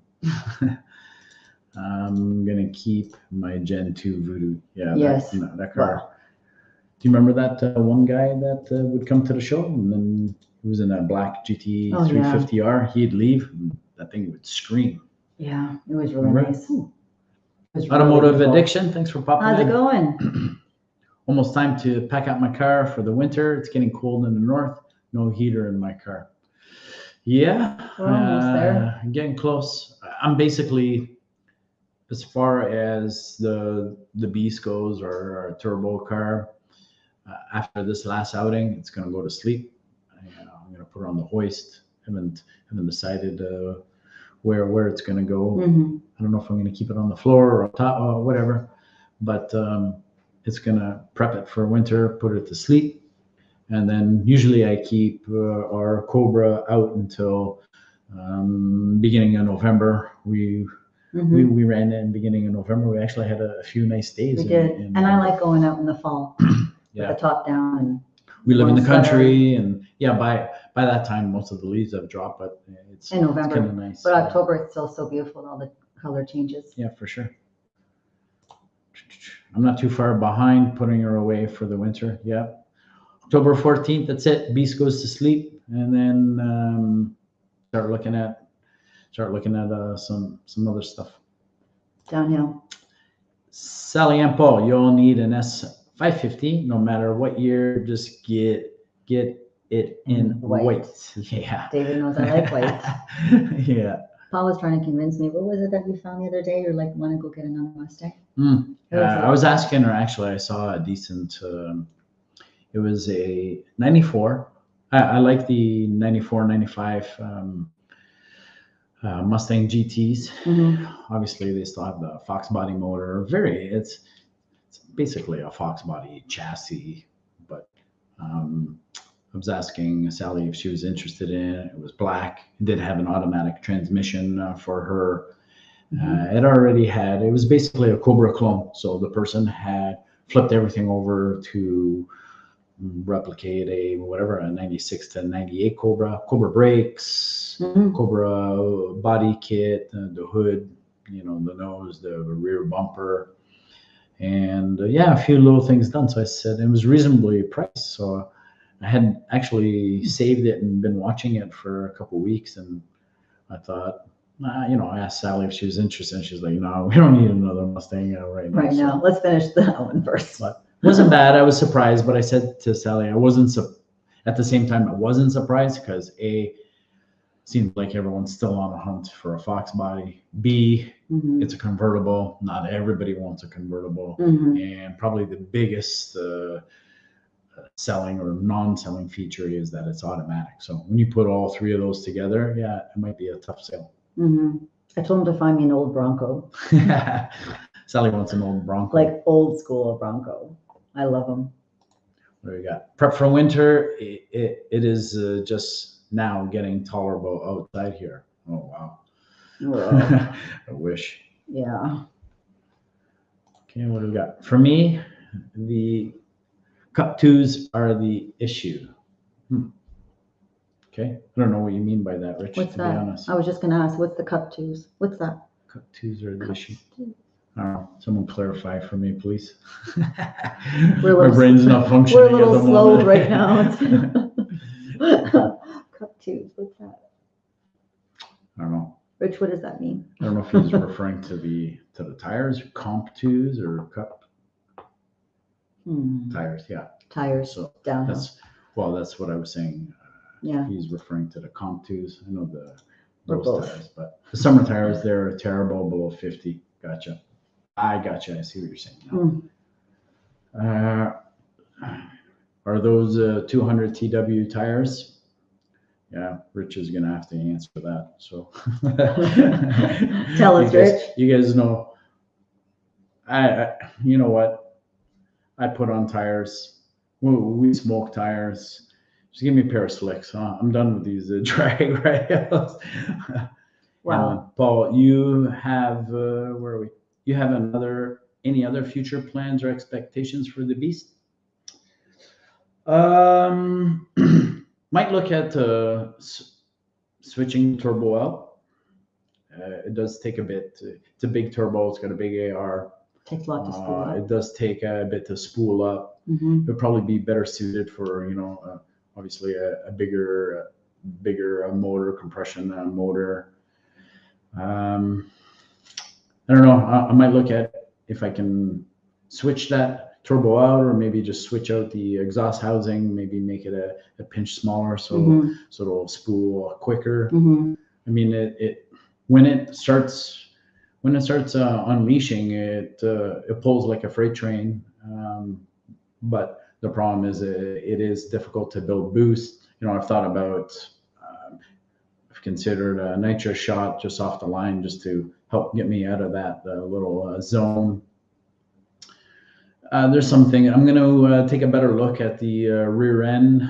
I'm going to keep my Gen 2 Voodoo. Yeah, yes. that car. Wow. Do you remember that one guy that would come to the show and then he was in a black GT 350R? He'd leave and that thing would scream. Yeah, it was really nice. It was Automotive really Addiction, thanks for popping in. How's it going? Almost time to pack out my car for the winter. It's getting cold in the north. No heater in my car. Yeah, we're almost there. Getting close. I'm basically, as far as the Beast goes, or our turbo car, after this last outing, it's going to go to sleep. I'm going to put it on the hoist. Haven't decided where it's going to go. I don't know if I'm going to keep it on the floor or on top or whatever, but it's going to prep it for winter, put it to sleep. And then usually I keep our Cobra out until beginning of November. We ran in beginning of November. We actually had a few nice days. We did. And I like going out in the fall with the top down. And we live in the country, and by that time, most of the leaves have dropped, but it's in November. Kind of nice. But October, it's still so beautiful, all the color changes. Yeah, for sure. I'm not too far behind putting her away for the winter. Yeah. October 14th, that's it. Beast goes to sleep, and then start looking at some other stuff. Downhill. Sally and Paul, you'll need an S550 no matter what year. Just get it in white. Yeah. David knows I like white. Yeah. Paul was trying to convince me. What was it that you found the other day? You're like, want to go get another Mustang? I was asking her, actually. I saw a decent. It was a 94. I like the 94, 95 Mustang GTs. Obviously, they still have the foxbody motor. It's basically a foxbody chassis. But I was asking Sally if she was interested in it. It was black. It did have an automatic transmission for her. It was basically a Cobra clone. So the person had flipped everything over to replicate a 96 to 98 Cobra brakes, Cobra body kit, the hood, the nose, the rear bumper, and a few little things done. So I said it was reasonably priced. So I had actually saved it and been watching it for a couple of weeks, and I thought, I asked Sally if she was interested, and she's like, "No, we don't need another Mustang right now." Right now, let's finish that one first. But it wasn't bad. I was surprised, but I said to Sally, at the same time, I wasn't surprised because A, seems like everyone's still on the hunt for a fox body. B, it's a convertible. Not everybody wants a convertible, and probably the biggest selling or non-selling feature is that it's automatic. So when you put all three of those together, it might be a tough sale. I told him to find me an old Bronco, Sally wants an old Bronco. like old school Bronco. I love them. What do we got? Prep for winter. It is just now getting tolerable outside here. Oh, wow. Well, I wish. yeah. Okay, what do we got? For me, the cup twos are the issue. Okay, I don't know what you mean by that, Rich, What's to that? be honest. I was just gonna ask, what's the cup twos? What's that? Cup twos are the Cup issue. twos. I don't know. Someone clarify for me, please. We're a My little- brain's not functioning. We're a little at the slow moment. right now. Cup twos, what's that? I don't know. Rich, what does that mean? I don't know if he's referring to the tires, comp twos or cup tires. Yeah, Tires, so downhill. that's what I was saying. Yeah, He's referring to the comp twos. I know Or those both. tires, but the summer tires, they're terrible below 50. Gotcha. I gotcha. I see what you're saying now. Are those 200 TW tires? Yeah, Rich is gonna have to answer that. So Tell us, Rich. You guys know. I you know what? I put on tires. We smoke tires. Just give me a pair of slicks. Huh? I'm done with these drag rails. Wow. Paul, you have where are we? You have any other future plans or expectations for the beast? Might look at switching turbo out. It does take a bit. It's a big turbo. It's got a big AR. Takes a lot to spool up. It does take a bit to spool up. Mm-hmm. It'll probably be better suited for obviously a bigger motor, compression motor. I don't know. I might look at if I can switch that turbo out, or maybe just switch out the exhaust housing, maybe make it a pinch smaller so it'll spool quicker. Mm-hmm. I mean, when it starts unleashing, it pulls like a freight train. But the problem is it is difficult to build boost. I've thought about, I've considered a nitrous shot just off the line just to help get me out of that little zone. There's something I'm going to take a better look at the rear end.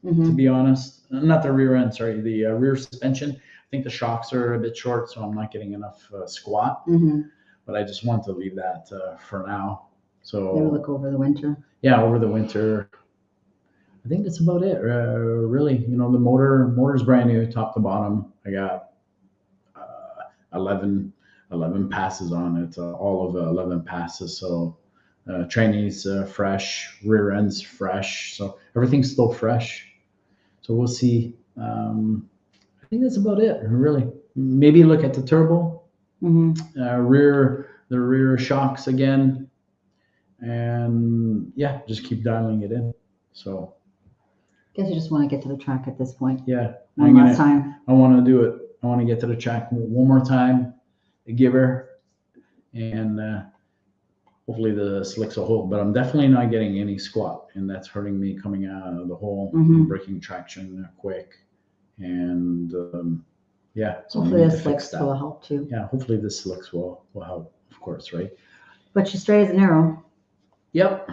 To be honest, not the rear end, sorry, the rear suspension. I think the shocks are a bit short, so I'm not getting enough squat. But I just want to leave that for now. So maybe look over the winter. Yeah, over the winter. I think that's about it. Really, the motor's brand new, top to bottom. I got 11 passes on it, all of 11 passes. So trainees fresh, rear ends fresh. So everything's still fresh. So we'll see. I think that's about it. Really, maybe look at the turbo, the rear shocks again, and yeah, just keep dialing it in. So. Guess you just want to get to the track at this point. Yeah. One last time. I want to do it. I want to get to the track one more time, give her, and hopefully the slicks will hold. But I'm definitely not getting any squat, and that's hurting me coming out of the hole. I'm breaking traction quick, and yeah. So hopefully the slicks will help too. Yeah, hopefully the slicks will help, of course, right? But she's straight as an arrow. Yep.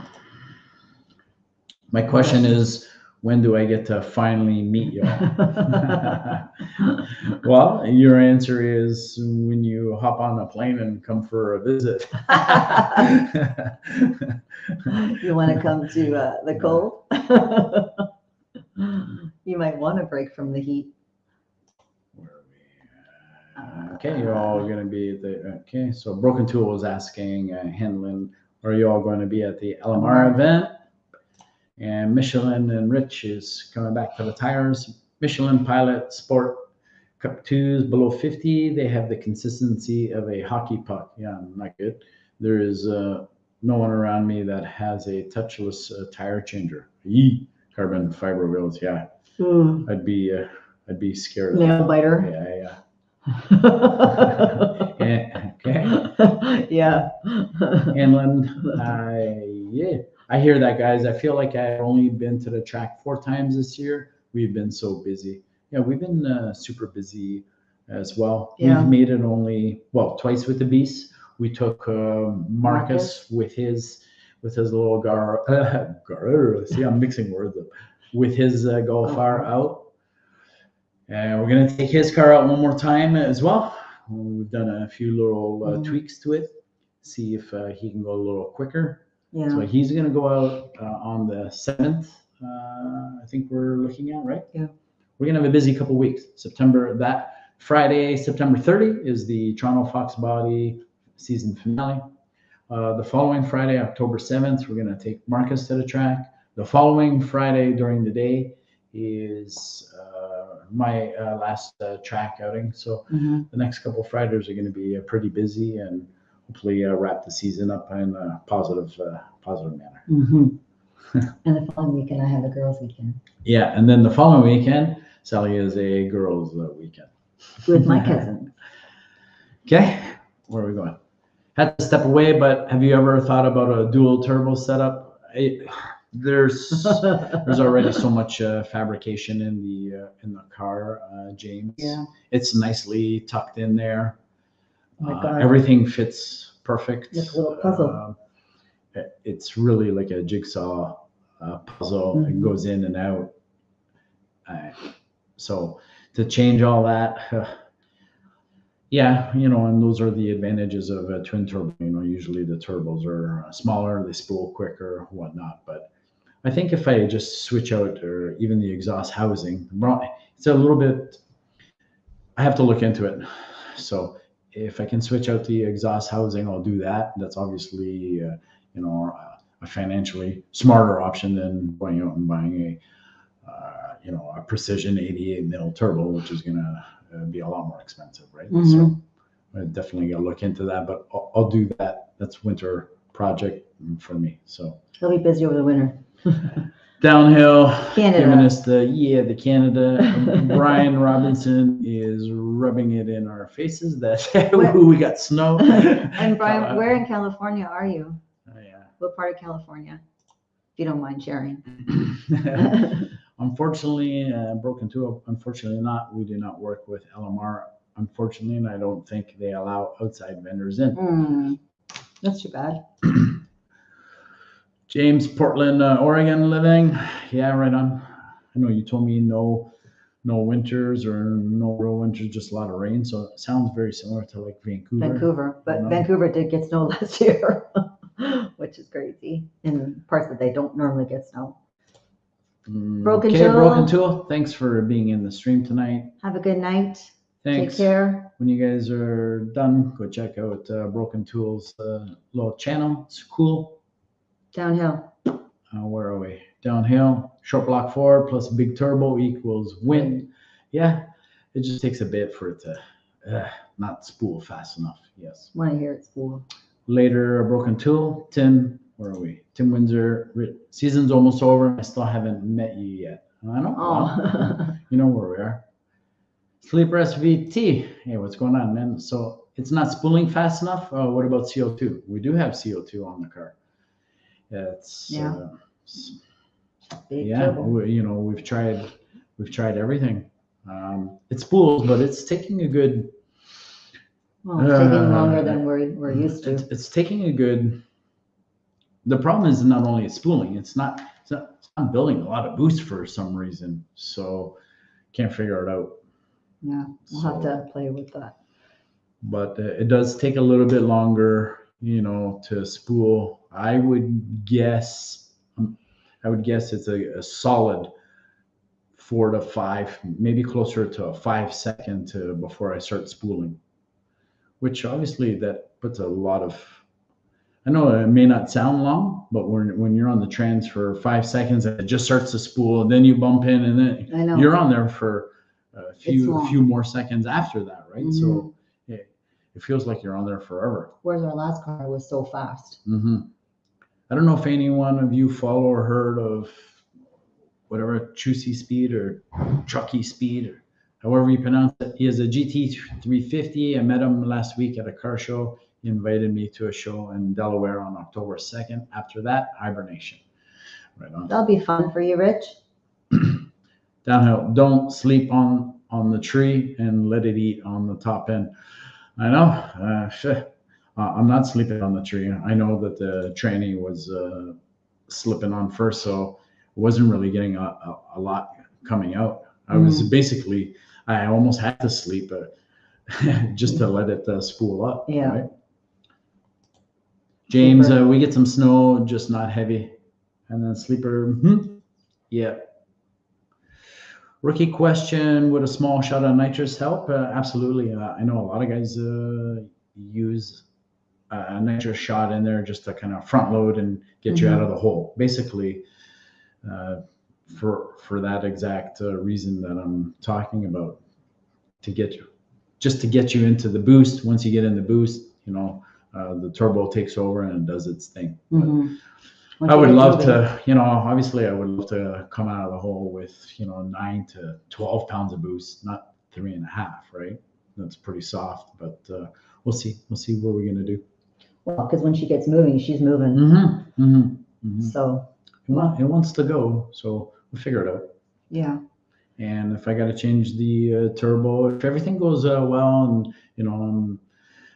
My question is, when do I get to finally meet y'all? Well, your answer is when you hop on a plane and come for a visit. You want to come to the cold? You might want to break from the heat. Where are we? Okay, you're all going to be at the. Okay, so Broken Tool was asking Henlin, are you all going to be at the LMR event? And Michelin and Rich is coming back to the tires. Michelin Pilot Sport Cup 2s below 50. They have the consistency of a hockey puck. Yeah, not good. There is no one around me that has a touchless tire changer. Carbon fiber wheels. Yeah, I'd be scared of nail that. biter. Yeah. Okay. Yeah. Inland. I hear that, guys. I feel like I've only been to the track 4 times this year. We've been so busy. Yeah, we've been super busy as well. Yeah. We've made it only, well, twice with the Beast. We took Marcus with his little see, I'm mixing words up, with his Golf R out. And we're going to take his car out one more time as well. We've done a few little tweaks to it, see if he can go a little quicker. Yeah. So he's going to go out on the 7th, I think we're looking at, right? Yeah. We're going to have a busy couple weeks. That Friday, September 30 is the Toronto Foxbody season finale. The following Friday, October 7th, we're going to take Marcus to the track. The following Friday during the day is my last track outing. So the next couple of Fridays are going to be pretty busy, and hopefully wrap the season up in a positive manner. And the following weekend, I have a girls' weekend. Yeah, and then the following weekend, Sally is a girls' weekend. With my cousin. Okay, where are we going? Had to step away, but have you ever thought about a dual turbo setup? There's already so much fabrication in the car, James. Yeah. It's nicely tucked in there. Oh my God. Everything fits perfect. It's a little puzzle. It's really like a jigsaw puzzle. It goes in and out. So to change all that, yeah, and those are the advantages of a twin turbo. Usually the turbos are smaller, they spool quicker, whatnot. But I think if I just switch out, or even the exhaust housing, it's a little bit, I have to look into it. So if I can switch out the exhaust housing, I'll do that. That's obviously, a financially smarter option than going out and buying a precision 88 mil turbo, which is going to be a lot more expensive, right? So I definitely got to look into that, but I'll do that. That's winter project for me. So He'll be busy over the winter. Downhill, Canada. giving us the Canada. Brian Robinson is rubbing it in our faces that we got snow. And Brian, where in California are you? Yeah. What part of California? If you don't mind sharing. Unfortunately, Broken Tool, unfortunately not. We do not work with LMR, unfortunately, and I don't think they allow outside vendors in. That's too bad. James, Portland, Oregon living. Yeah, right on. I know you told me no winters or no real winters, just a lot of rain. So it sounds very similar to like Vancouver. But Vancouver did get snow last year, which is crazy in parts that they don't normally get snow. Broken Tool. Thanks for being in the stream tonight. Have a good night. Thanks. Take care. When you guys are done, go check out Broken Tool's little channel. It's cool. Downhill. Where are we? Downhill. Short block forward plus big turbo equals wind. Yeah, it just takes a bit for it to not spool fast enough. Yes. Want to hear it spool. Later, Broken Tool. Tim, where are we? Tim Windsor. Season's almost over. I still haven't met you yet. I know. Oh. You know where we are. Sleeper SVT. Hey, what's going on, man? So it's not spooling fast enough. What about CO2? We do have CO2 on the car. It's we've tried everything. It spools, but it's taking a good. Well, it's taking longer than we're used to. It's taking a good. The problem is not only it's spooling, it's not building a lot of boost for some reason. So can't figure it out. Yeah, we'll have to play with that. But it does take a little bit longer, to spool. I would guess it's a solid 4 to 5, maybe closer to a 5 second before I start spooling, which obviously that puts a lot of. I know it may not sound long, but when you're on the trans for 5 seconds and it just starts to spool, and then you bump in, and then you're on there for a few more seconds after that, right? Mm-hmm. So it feels like you're on there forever. Whereas our last car was so fast. Mm-hmm. I don't know if any one of you follow or heard of whatever Chusey Speed or Chucky Speed or however you pronounce it. He has a GT350. I met him last week at a car show. He invited me to a show in Delaware on October 2nd. After that, hibernation. Right on. That'll be fun for you, Rich. Downhill. Don't sleep on on the tree and let it eat on the top end. I know. I'm not sleeping on the tree. I know that the tranny was slipping on first, so I wasn't really getting a lot coming out. I was basically, I almost had to sleep just to let it spool up. Yeah. Right? James, we get some snow, just not heavy. And then sleeper, yeah. Rookie question, would a small shot of nitrous help? Absolutely. I know a lot of guys use a nitrous shot in there just to kind of front load and get you out of the hole. Basically, for that exact reason that I'm talking about, to get you into the boost. Once you get in the boost, the turbo takes over and it does its thing. I would love to, obviously I would love to come out of the hole with, 9 to 12 pounds of boost, not 3.5, right? That's pretty soft, but we'll see. We'll see what we're going to do. Well, because when she gets moving, she's moving. So. It wants to go, so we'll figure it out. Yeah. And if I got to change the turbo, if everything goes well and,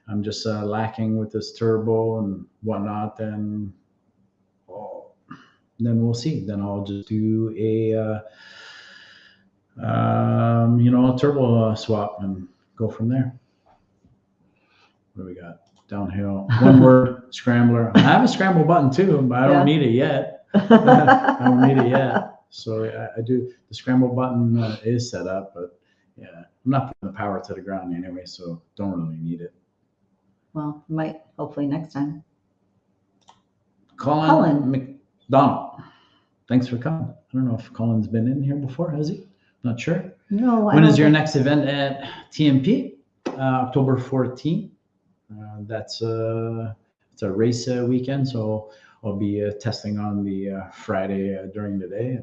I'm just lacking with this turbo and whatnot, then we'll see. Then I'll just do a turbo swap and go from there. What do we got? Downhill. One word, scrambler. I have a scramble button too, but I don't need it yet. I don't need it yet. So I do. The scramble button is set up, but yeah, I'm not putting the power to the ground anyway, so don't really need it. Well, might hopefully next time. Colin McDonald, thanks for coming. I don't know if Colin's been in here before, has he? Not sure. No. When is your next event at TMP? October 14th. That's it's a race weekend, so I'll be testing on the Friday during the day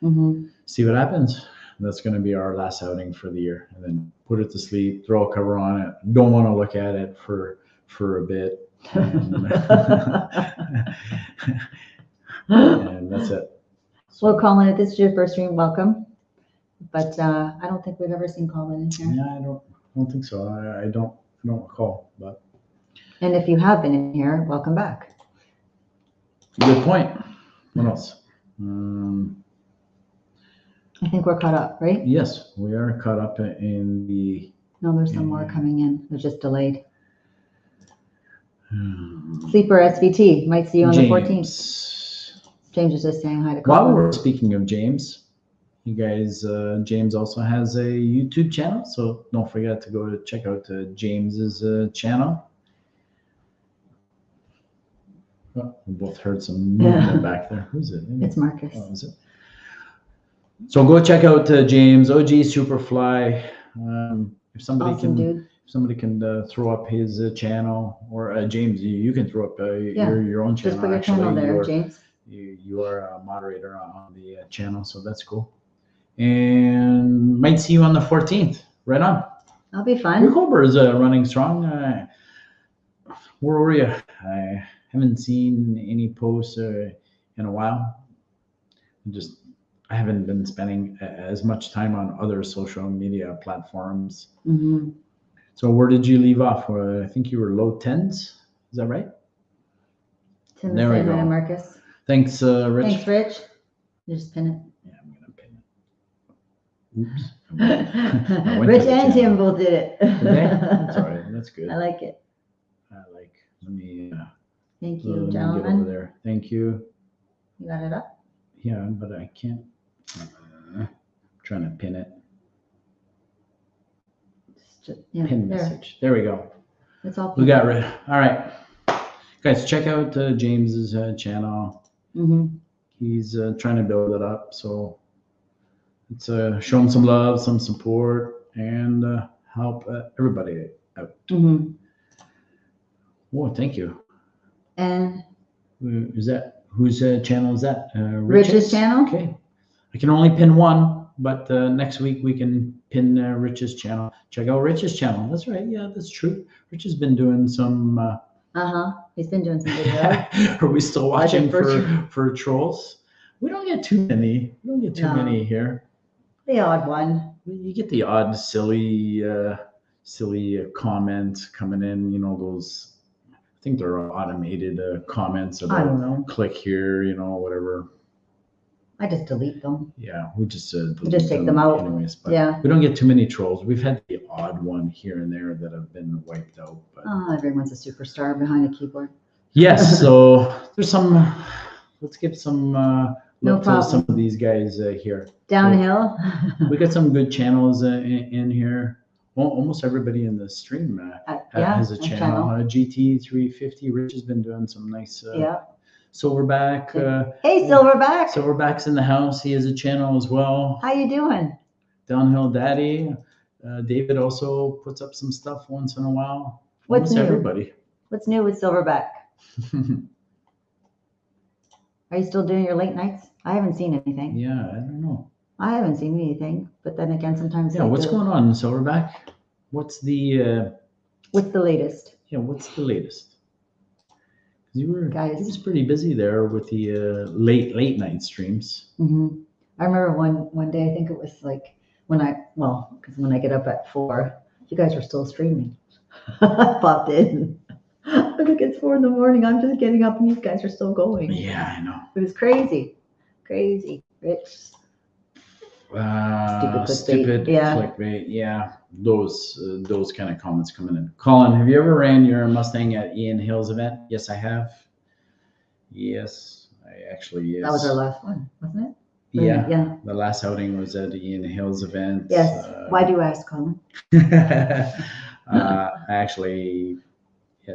and see what happens. That's going to be our last outing for the year, and then put it to sleep, throw a cover on it. Don't want to look at it for a bit. And that's it. So, well, Colin, if this is your first stream, welcome. But I don't think we've ever seen Colin in here. Yeah, I don't think so. I don't recall. But and if you have been in here, welcome back. Good point. What else? I think we're caught up, right? Yes, we are caught up in the. No, there's some more coming in. They're just delayed. Sleeper SVT might see you on the 14th. James is just saying hi to Colin. While we're speaking of James, you guys, James also has a YouTube channel, so don't forget to go to check out James's channel. Oh, we both heard some movement back there. Who's it? It's Marcus. Oh, is it? So go check out James, OG Superfly. If somebody can throw up his channel, or James, you can throw up your own channel. Just put your channel there, James. You are a moderator on the channel, so that's cool. And might see you on the 14th. Right on. That'll be fun. Your Cobra is running strong. Where were you? I haven't seen any posts in a while. I haven't been spending as much time on other social media platforms. So where did you leave off? I think you were low 10s. Is that right? Tim, there we go. Marcus. Thanks, Rich. Thanks, Rich. You just pin it. Yeah, I'm gonna pin it. Oops. Rich and Tim both did it. Okay. That's all right. That's good. I like it. Let me. Thank you, get gentlemen. over there. Thank you. You got it up? Yeah, but I can't. Trying to pin it. Pin message. There we go. It's all. We got rid. All right, guys, check out James's channel. He's trying to build it up, so it's show him some love, some support, and help everybody out. Oh, thank you. And whose channel is that? Rich's channel. Okay, I can only pin one, but next week we can pin Rich's channel. Check out Rich's channel. That's right. Yeah, that's true. Rich has been doing some. He's been doing some videos. Are we still watching for trolls? We don't get too many. We don't get too many here. The odd one. you get the odd silly comment coming in. You know, those, I think they're automated comments I about don't know. click here, you know, whatever. I just delete them. Yeah, we just delete just take them out. anyways. But Yeah. we don't get too many trolls. We've had the odd one here and there that have been wiped out. But Everyone's a superstar behind the keyboard. yes, so there's some. Let's give some No look to problem. some of these guys here. Downhill. We got some good channels in here. Well, almost everybody in the stream has a channel. GT350. Rich has been doing some nice. Yeah. Silverback. Hey, Silverback. Silverback's in the house. He has a channel as well. How you doing? Downhill Daddy. David also puts up some stuff once in a while. What's Almost new? everybody. What's new with Silverback? Are you still doing your late nights? I haven't seen anything. Yeah, I don't know. I haven't seen anything, but then again, sometimes. Yeah, what's going on, Silverback? What's the? What's the latest? Yeah, what's the latest? You were, Guys. he was pretty busy there with the late night streams. Mm-hmm. I remember one day, I think it was like because when I get up at 4, you guys were still streaming. I popped in. I think it's 4 a.m. I'm just getting up and these guys are still going. Yeah, I know. It was crazy. Crazy. Rich. Stupid Yeah. clickbait. Yeah, those kind of comments coming in. Colin, have you ever ran your Mustang at Ian Hill's event? Yes, I have. Yes, I actually. Yes. That was our last one, wasn't it? Yeah. Yeah. The last outing was at Ian Hill's event. Yes. Why do you ask, Colin? I actually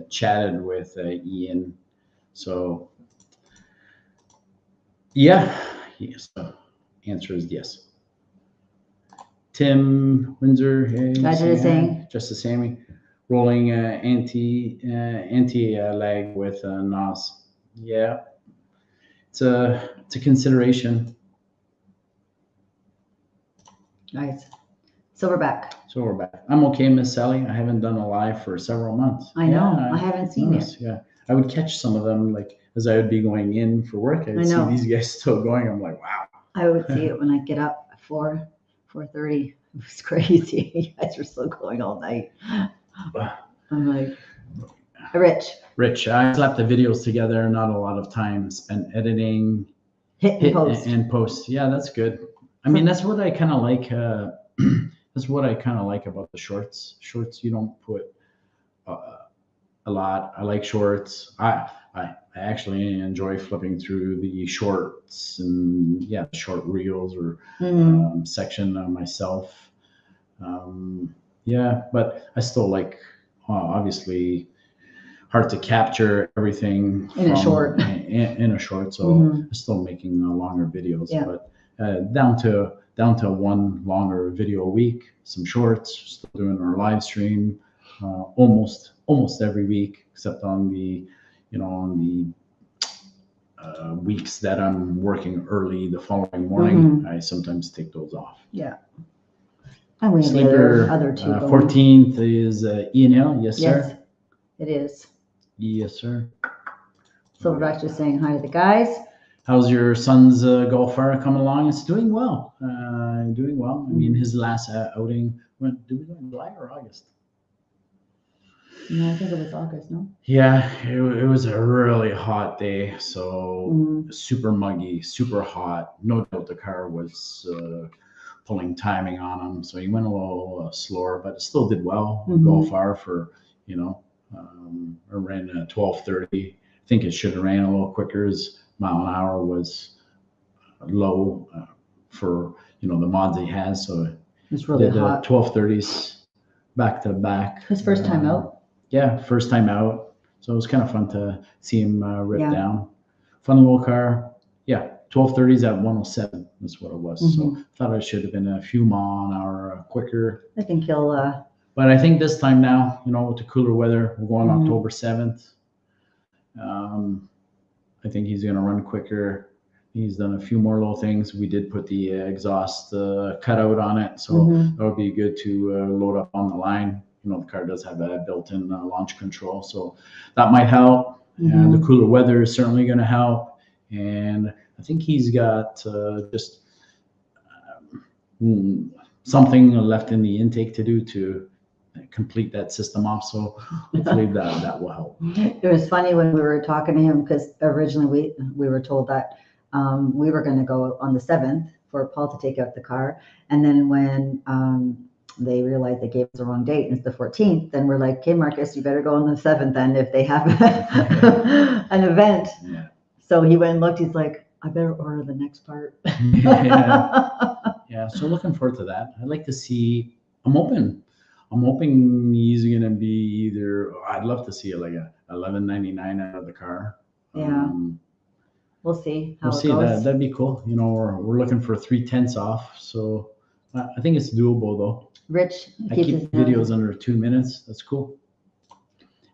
chatted with Ian. So yeah. Yes. Answer is yes. Tim Windsor, hey, Guys are saying. Just the Sammy, rolling anti lag with NOS. Yeah, it's a consideration. Nice. Silverback. So we're back. I'm okay, Miss Sally. I haven't done a live for several months. I know. I haven't seen it. Yeah, I would catch some of them like as I would be going in for work. I'd see these guys still going. I'm like, wow. I would see it when I get up at 4:30. It was crazy. You guys were still going all night. I'm like, Rich. I slapped the videos together. Not a lot of time spent editing, hit and post. Yeah, that's good. I mean, that's what I kind of like. That's what I kind of like about the shorts. Shorts, you don't put a lot. I like shorts. I actually enjoy flipping through the shorts and short reels or section myself. But I still like obviously hard to capture everything in a short. In a short, so I'm still making longer videos. Yeah. But down to one longer video a week. Some shorts. Still doing our live stream almost every week, except on the weeks that I'm working early the following morning. I sometimes take those off. Yeah. And we have Sleeper, the other two. 14th is Ian Hill. Yes, sir. Yes, it is. Yes, sir. Silverback's just saying hi to the guys. How's your son's Golf R coming along? It's doing well. Doing well. I mean, his last outing did we go in July or August? No, I think it was August, no? Yeah, it was a really hot day. So super muggy, super hot. No doubt the car was pulling timing on him. So he went a little slower, but it still did well. Golf R for, I ran 12:30. I think it should have ran a little quicker. His mile an hour was low for, the mods he has. So it's really hot. 12:30s back to back. His first time out? Yeah, first time out. So it was kind of fun to see him rip down. Fun little car. Yeah, 12:30s at 107. That's what it was. So I thought I should have been a few mile an hour quicker. I think he'll. But I think this time now, with the cooler weather, we're going October 7th. I think he's going to run quicker. He's done a few more little things. We did put the exhaust cutout on it, so that would be good to load up on the line. The car does have a built-in launch control, so that might help. And the cooler weather is certainly going to help. And I think he's got something left in the intake to do to complete that system off. So hopefully that will help. It was funny when we were talking to him because originally we were told that we were going to go on the 7th for Paul to take out the car. And then when they realized they gave us the wrong date and it's the 14th, then we're like, okay, Marcus, you better go on the 7th then if they have an event. Yeah. So he went and looked. He's like, I better order the next part. Yeah. So looking forward to that. I'd like to see. I'm hoping he's gonna be either. I'd love to see like a $11.99 out of the car. Yeah. We'll see how We'll it see. goes. That'd be cool. You know, we're looking for 3/10 off. So I think it's doable though. Rich I keeps keep his videos under 2 minutes. That's cool.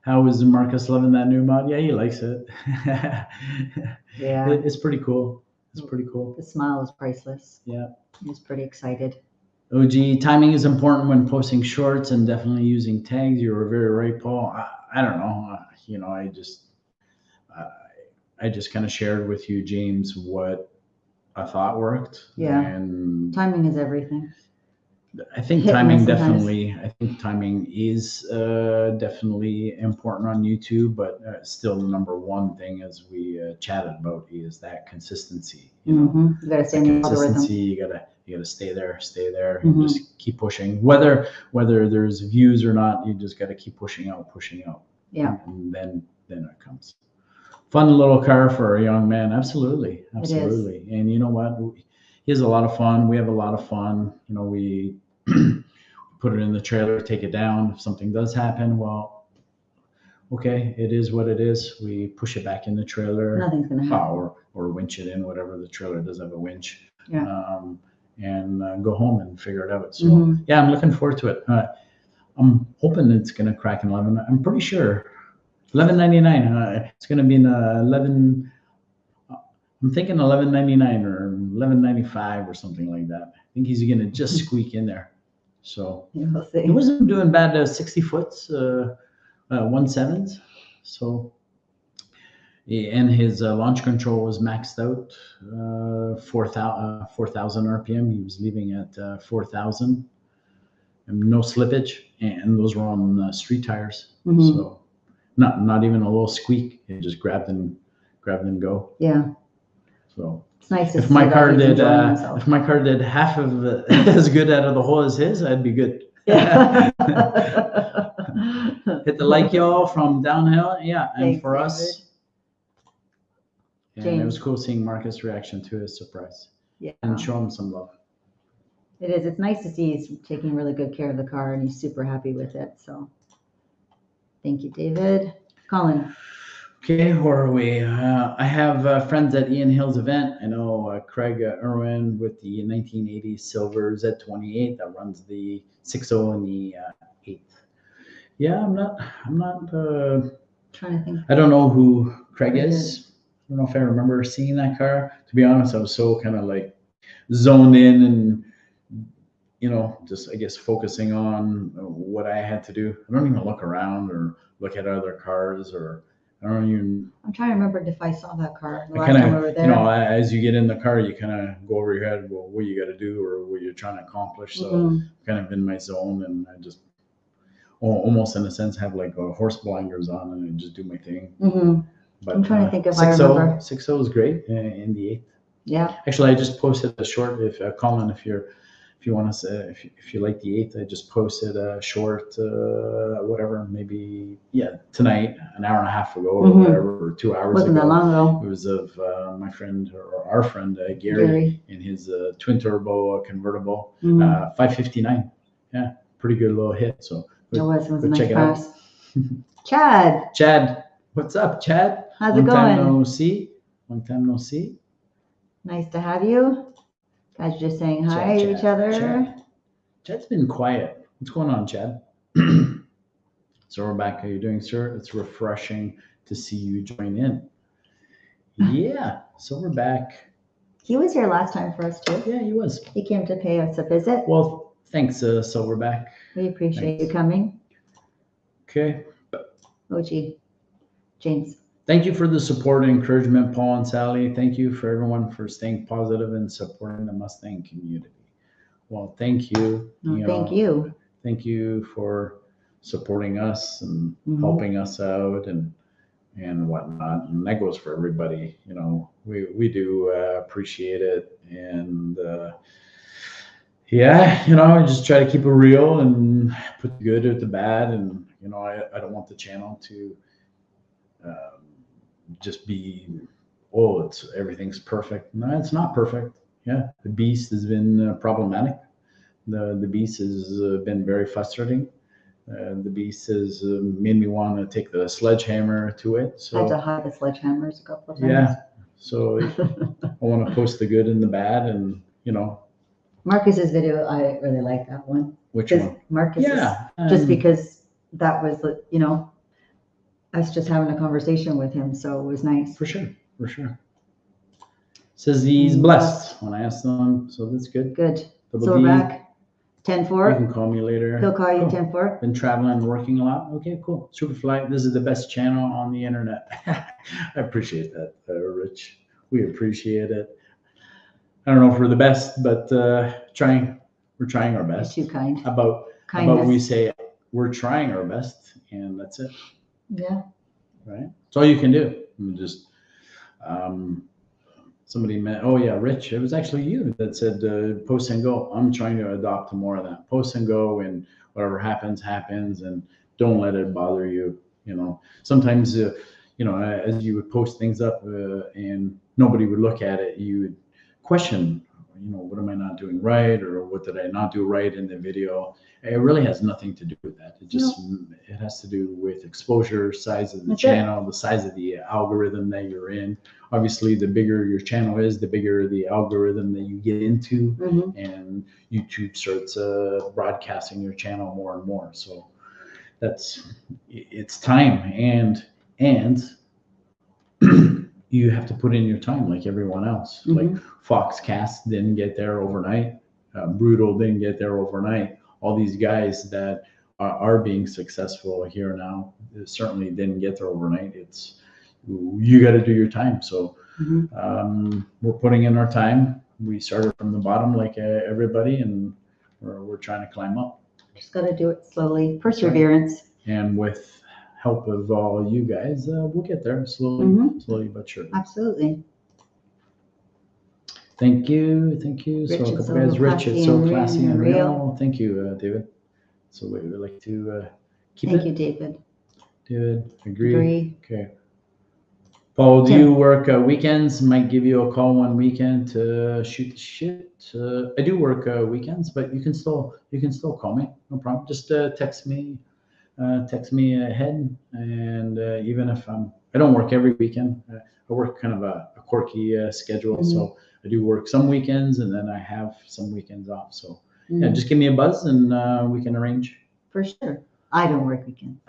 How is Marcus loving that new mod? Yeah, he likes it. Yeah. It's pretty cool. It's pretty cool. The smile was priceless. Yeah. He was pretty excited. OG, timing is important when posting shorts and definitely using tags. You were very right, Paul. I don't know. You know, I just kind of shared with you, James, what I thought worked. Yeah. And Timing is everything. I think Hit timing miss sometimes. timing is definitely important on YouTube, but still the number one thing, as we chatted about, is that consistency. You know, You gotta stay in the algorithm. consistency. You gotta stay there, and just keep pushing. Whether there's views or not, you just gotta keep pushing out. Yeah. And then it comes. Fun little car for a young man. Absolutely. And you know what? He has a lot of fun. We have a lot of fun. You know, we put it in the trailer, take it down. If something does happen, well, okay, it is what it is. We push it back in the trailer. Nothing's gonna happen. Or winch it in, whatever. The trailer does have a winch. Yeah. And go home and figure it out. So yeah, I'm looking forward to it. I'm hoping it's gonna crack an 11. I'm pretty sure. $11.99. It's gonna be an 11. I'm thinking $11.99 or $11.95 or something like that. I think he's gonna just squeak in there. So We'll see. he wasn't doing bad. 60 foots, 1.7s. So and his launch control was maxed out, 4,000 RPM. He was leaving at 4,000, and no slippage, and those were on street tires. So not even a little squeak. It just grabbed and go. Yeah. So it's nice to if see my that car he's did enjoying himself. if my car did half of as good out of the hole as his, I'd be good. Yeah. Hit the like, y'all, from downhill. Yeah, and Thanks, for David. us. And it was cool seeing Marcus' reaction to his surprise. Yeah. And show him some love. It is. It's nice to see he's taking really good care of the car and he's super happy with it. So thank you, David. Colin. Okay, where are we? I have friends at Ian Hill's event. I know Craig Irwin with the 1980 silver Z28 that runs the 6.0 and the 8th. Yeah, I'm not Trying to think. I don't know who Craig is. I don't know if I remember seeing that car. To be honest, I was so kind of like zoned in and, you know, just I guess focusing on what I had to do. I don't even look around or look at other cars, or I don't even. I'm trying to remember if I saw that car the last time we were there. You know, as you get in the car, you kind of go over your head, well, what you got to do or what you're trying to accomplish. So kind of in my zone, and I just almost in a sense have like horse blinders on and I just do my thing. But I'm trying to think if I remember. 6.0 is great in the 8th. Yeah. Actually, I just posted a short. If Colin, if you want to say, if you like the 8th, I just posted a short, whatever, maybe tonight, an hour and a half ago or whatever, or 2 hours Wasn't ago. that long ago. It was of my friend or our friend Gary in his twin turbo convertible, 559. Yeah, pretty good little hit. So it was a nice check pass. Chad, what's up, Chad? How's it going? Long time no see. Nice to have you. Guys just saying hi to each other. Chad's been quiet. What's going on, Chad? So we're back. How you doing, sir? It's refreshing to see you join in. Yeah, so we're back. He was here last time for us too. Yeah, he was. He came to pay us a visit. Well, thanks, Silverback. We appreciate you coming. Okay. OG. James. Thank you for the support and encouragement, Paul and Sally. Thank you for everyone for staying positive and supporting the Mustang community. Well, thank you. No, thank you. Thank you for supporting us and Mhm. helping us out and whatnot. And that goes for everybody. You know, we do appreciate it. And yeah, you know, I just try to keep it real and put the good with the bad. And, you know, I don't want the channel to just be, oh, it's everything's perfect. No, it's not perfect. Yeah, the beast has been problematic. The beast has been very frustrating. The beast has made me want to take the sledgehammer to it. Had to So hide the sledgehammers a couple of times. yeah, so I want to post the good and the bad, and you know, Marcus's video, I really like that one. which 'Cause one? Marcus, Yeah, just because that was, you know, us just having a conversation with him, so it was nice. for sure, for sure. Says he's blessed when I asked him, so that's good. Good. Double So D, we're back. you 10-4. can call me later. He'll call you Cool. 10-4. Been traveling and working a lot. Okay, cool. Superfly, this is the best channel on the internet. I appreciate that, Rich. We appreciate it. I don't know if we're the best, but trying. We're trying our best. You're too kind. About we say we're trying our best, and that's it. Yeah. Right. That's all you can do. You just somebody meant, oh yeah, Rich, it was actually you that said post and go. I'm trying to adopt more of that. Post and go, and whatever happens, happens, and don't let it bother you. You know, sometimes, you know, as you would post things up and nobody would look at it, you would question, you know, what am I not doing right, or what did I not do right in the video? It really has nothing to do with that. It just it has to do with exposure, size of the channel, the size of the algorithm that you're in. Obviously, the bigger your channel is, the bigger the algorithm that you get into, and YouTube starts broadcasting your channel more and more. So it's time, and you have to put in your time like everyone else. Like Foxcast didn't get there overnight. Brutal didn't get there overnight. All these guys that are being successful here now certainly didn't get there overnight. It's you got to do your time. So we're putting in our time. We started from the bottom like everybody, and we're trying to climb up. Just got to do it slowly. Perseverance. And with help of all you guys, we'll get there slowly but surely. Absolutely. Thank you. Rich, so a couple guys, Rich, it's so classy and real. Thank you, David. So we would like to keep Thank you, David. David, agree. Okay. Paul, do you work weekends? Might give you a call one weekend to shoot the shit. I do work weekends, but you can still call me. No problem. Just text me ahead, and even if I don't work every weekend. I work kind of a quirky schedule, so I do work some weekends, and then I have some weekends off. So yeah, just give me a buzz, and we can arrange. For sure. I don't work weekends.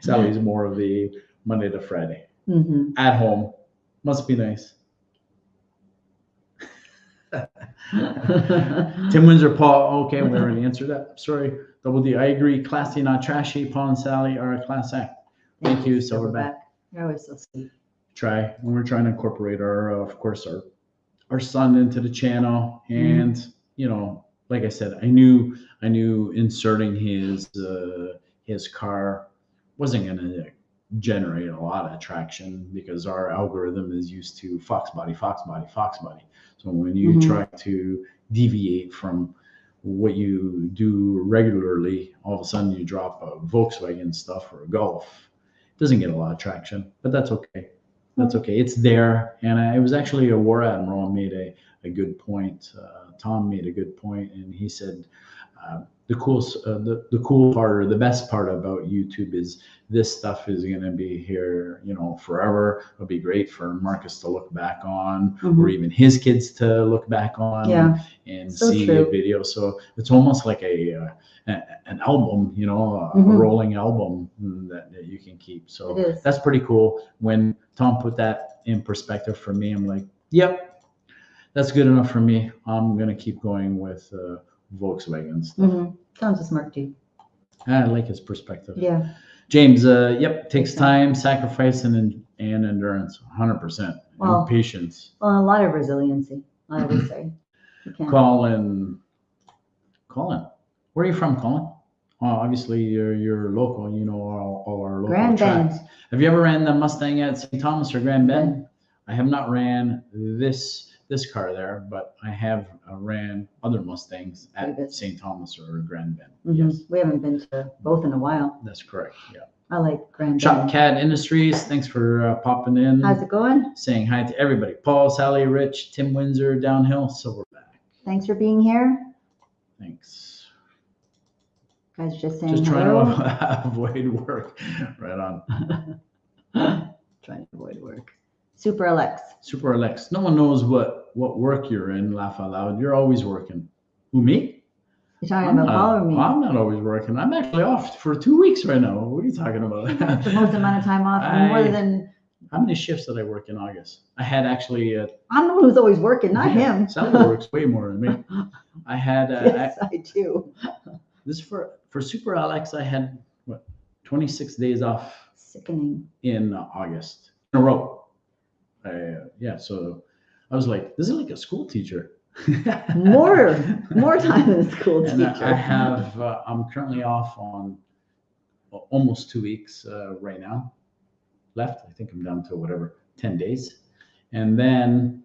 Sally's more of the Monday to Friday. At home. Must be nice. Tim Windsor, Paul. Okay, we already answered that. Sorry. Double D. I agree. Classy, not trashy. Paul and Sally are a class act. Thank you, Silverback. You're always so sweet. And we're trying to incorporate of course, our son into the channel, and you know, like I said, I knew inserting his car wasn't going to generate a lot of traction because our algorithm is used to foxbody. So when you try to deviate from what you do regularly, all of a sudden you drop a Volkswagen stuff or a Golf. It doesn't get a lot of traction, but that's okay. That's okay. It's there. And it was actually a War Admiral made a good point. Tom made a good point, and he said the cool part, or the best part about YouTube is this stuff is going to be here, you know, forever. It'll be great for Marcus to look back on, or even his kids to look back on, and so see a video. So it's almost like an album, you know, a rolling album that you can keep. So that's pretty cool. When Tom put that in perspective for me, I'm like, yep, that's good enough for me. I'm going to keep going with Volkswagen stuff. Tom's a smart dude. I like his perspective. Yeah. James, takes time, sacrifice, and endurance, 100%. And patience. Well, a lot of resiliency, I would say. Colin, Colin. Where are you from, Colin? Obviously, you're local. You know all our local Grand Bend. tracks. Have you ever ran the Mustang at St. Thomas or Grand Bend? I have not ran this car there, but I have ran other Mustangs at St. Thomas or Grand Bend. Mm-hmm. Yes, we haven't been to both in a while. that's correct. Yeah. I like Grand Bend. Shop Cat Industries. Thanks for popping in. How's it going? Saying hi to everybody. Paul, Sally, Rich, Tim Windsor, Downhill, Silverback. Thanks for being here. Thanks. Guys, just saying Just trying hello. to avoid work. Right on. Trying to avoid work. Super Alex. Super Alex. No one knows what work you're in. Laugh out loud. You're always working. Who, me? You're talking about Paul or me? I'm not always working. I'm actually off for 2 weeks right now. What are you talking about? That's the most amount of time off. More than. How many shifts did I work in August? I had actually. I'm the one who's always working, not him. Sally works way more than me. I had. Yes, I do. This for Super Alex. I had 26 days off. Sickening. In August in a row. Yeah, so I was like, this is like a school teacher. more time than a school teacher. And I have. I'm currently off on almost 2 weeks right now. Left. I think I'm down to 10 days, and then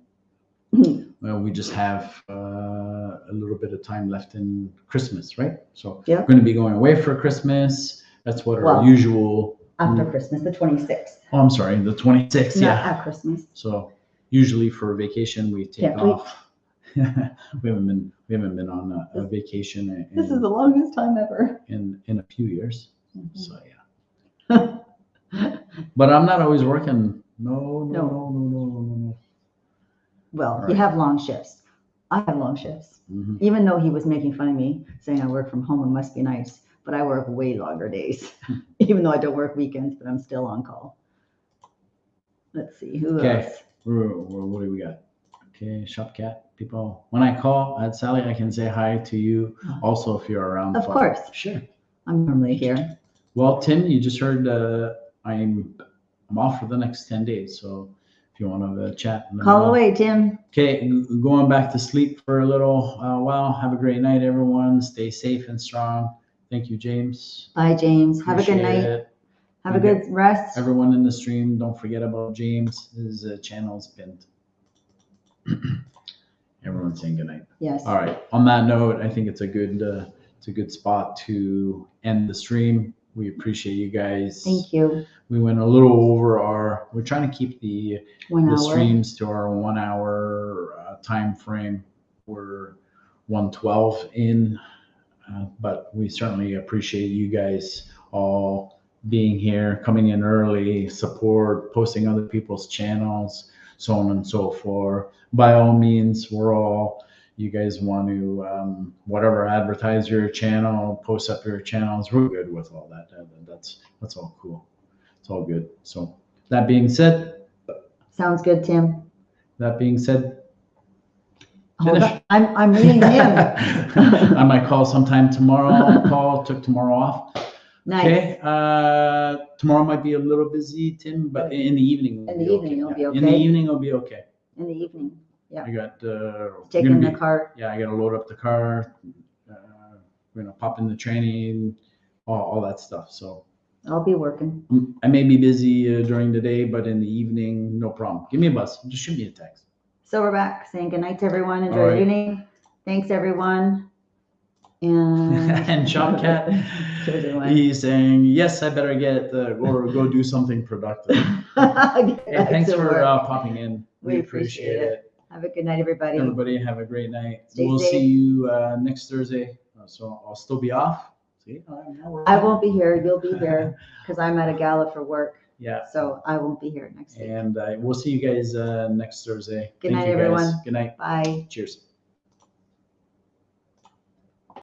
well, we just have a little bit of time left in Christmas, right? So we're going to be going away for Christmas. That's what our usual. After Christmas, the 26th. Oh, I'm sorry, the 26th. Not yeah, at Christmas. So usually for vacation we take off. we haven't been on a vacation. This is the longest time ever. In a few years. Mm-hmm. So yeah. But I'm not always working. No. Well, you have long shifts. I have long shifts. Mm-hmm. Even though he was making fun of me, saying I work from home, it must be nice. But I work way longer days, even though I don't work weekends, but I'm still on call. Let's see, who else? What do we got? Okay, Shop Cat. People, when I call at Sally, I can say hi to you. Also, if you're around. Of course. Sure. I'm normally here. Well, Tim, you just heard I'm off for the next 10 days. So if you want to chat. Call away, Tim. Okay, going back to sleep for a little while. Have a great night, everyone. Stay safe and strong. Thank you, James. Bye, James. Have a good night. Have a good rest. Everyone in the stream, don't forget about James. His channel's pinned. Everyone's saying good night. Yes. All right. On that note, I think it's a good spot to end the stream. We appreciate you guys. Thank you. We went a little over we're trying to keep the streams to our 1 hour time frame. We're 1:12 in. But we certainly appreciate you guys all being here, coming in early, support, posting other people's channels, so on and so forth. By all means, you guys want to, whatever, advertise your channel, post up your channels. We're good with all that. That's all cool. It's all good. So that being said. Sounds good, Tim. That being said. Hold on. I'm reading him. I might call sometime tomorrow. Took tomorrow off. Nice. Okay. Tomorrow might be a little busy, Tim, but in the evening. In the evening, it'll be okay. In the evening, it'll be okay. In the evening, yeah. I got taking the car. Yeah, I got to load up the car. We're gonna pop in the training, all that stuff. So I'll be working. I may be busy during the day, but in the evening, no problem. Give me a buzz. Just shoot me a text. So we're back, saying good night to everyone. Enjoy the evening. Thanks, everyone. And Shop Cat, he's saying, yes, I better get or go do something productive. Hey, thanks for popping in. We appreciate it. Have a good night, everybody. Everybody have a great night. We'll see you next Thursday. So I'll still be off. See, I won't be here. You'll be here because I'm at a gala for work. Yeah. So I won't be here next week. And we'll see you guys next Thursday. Good night, everyone. Good night. Bye. Cheers.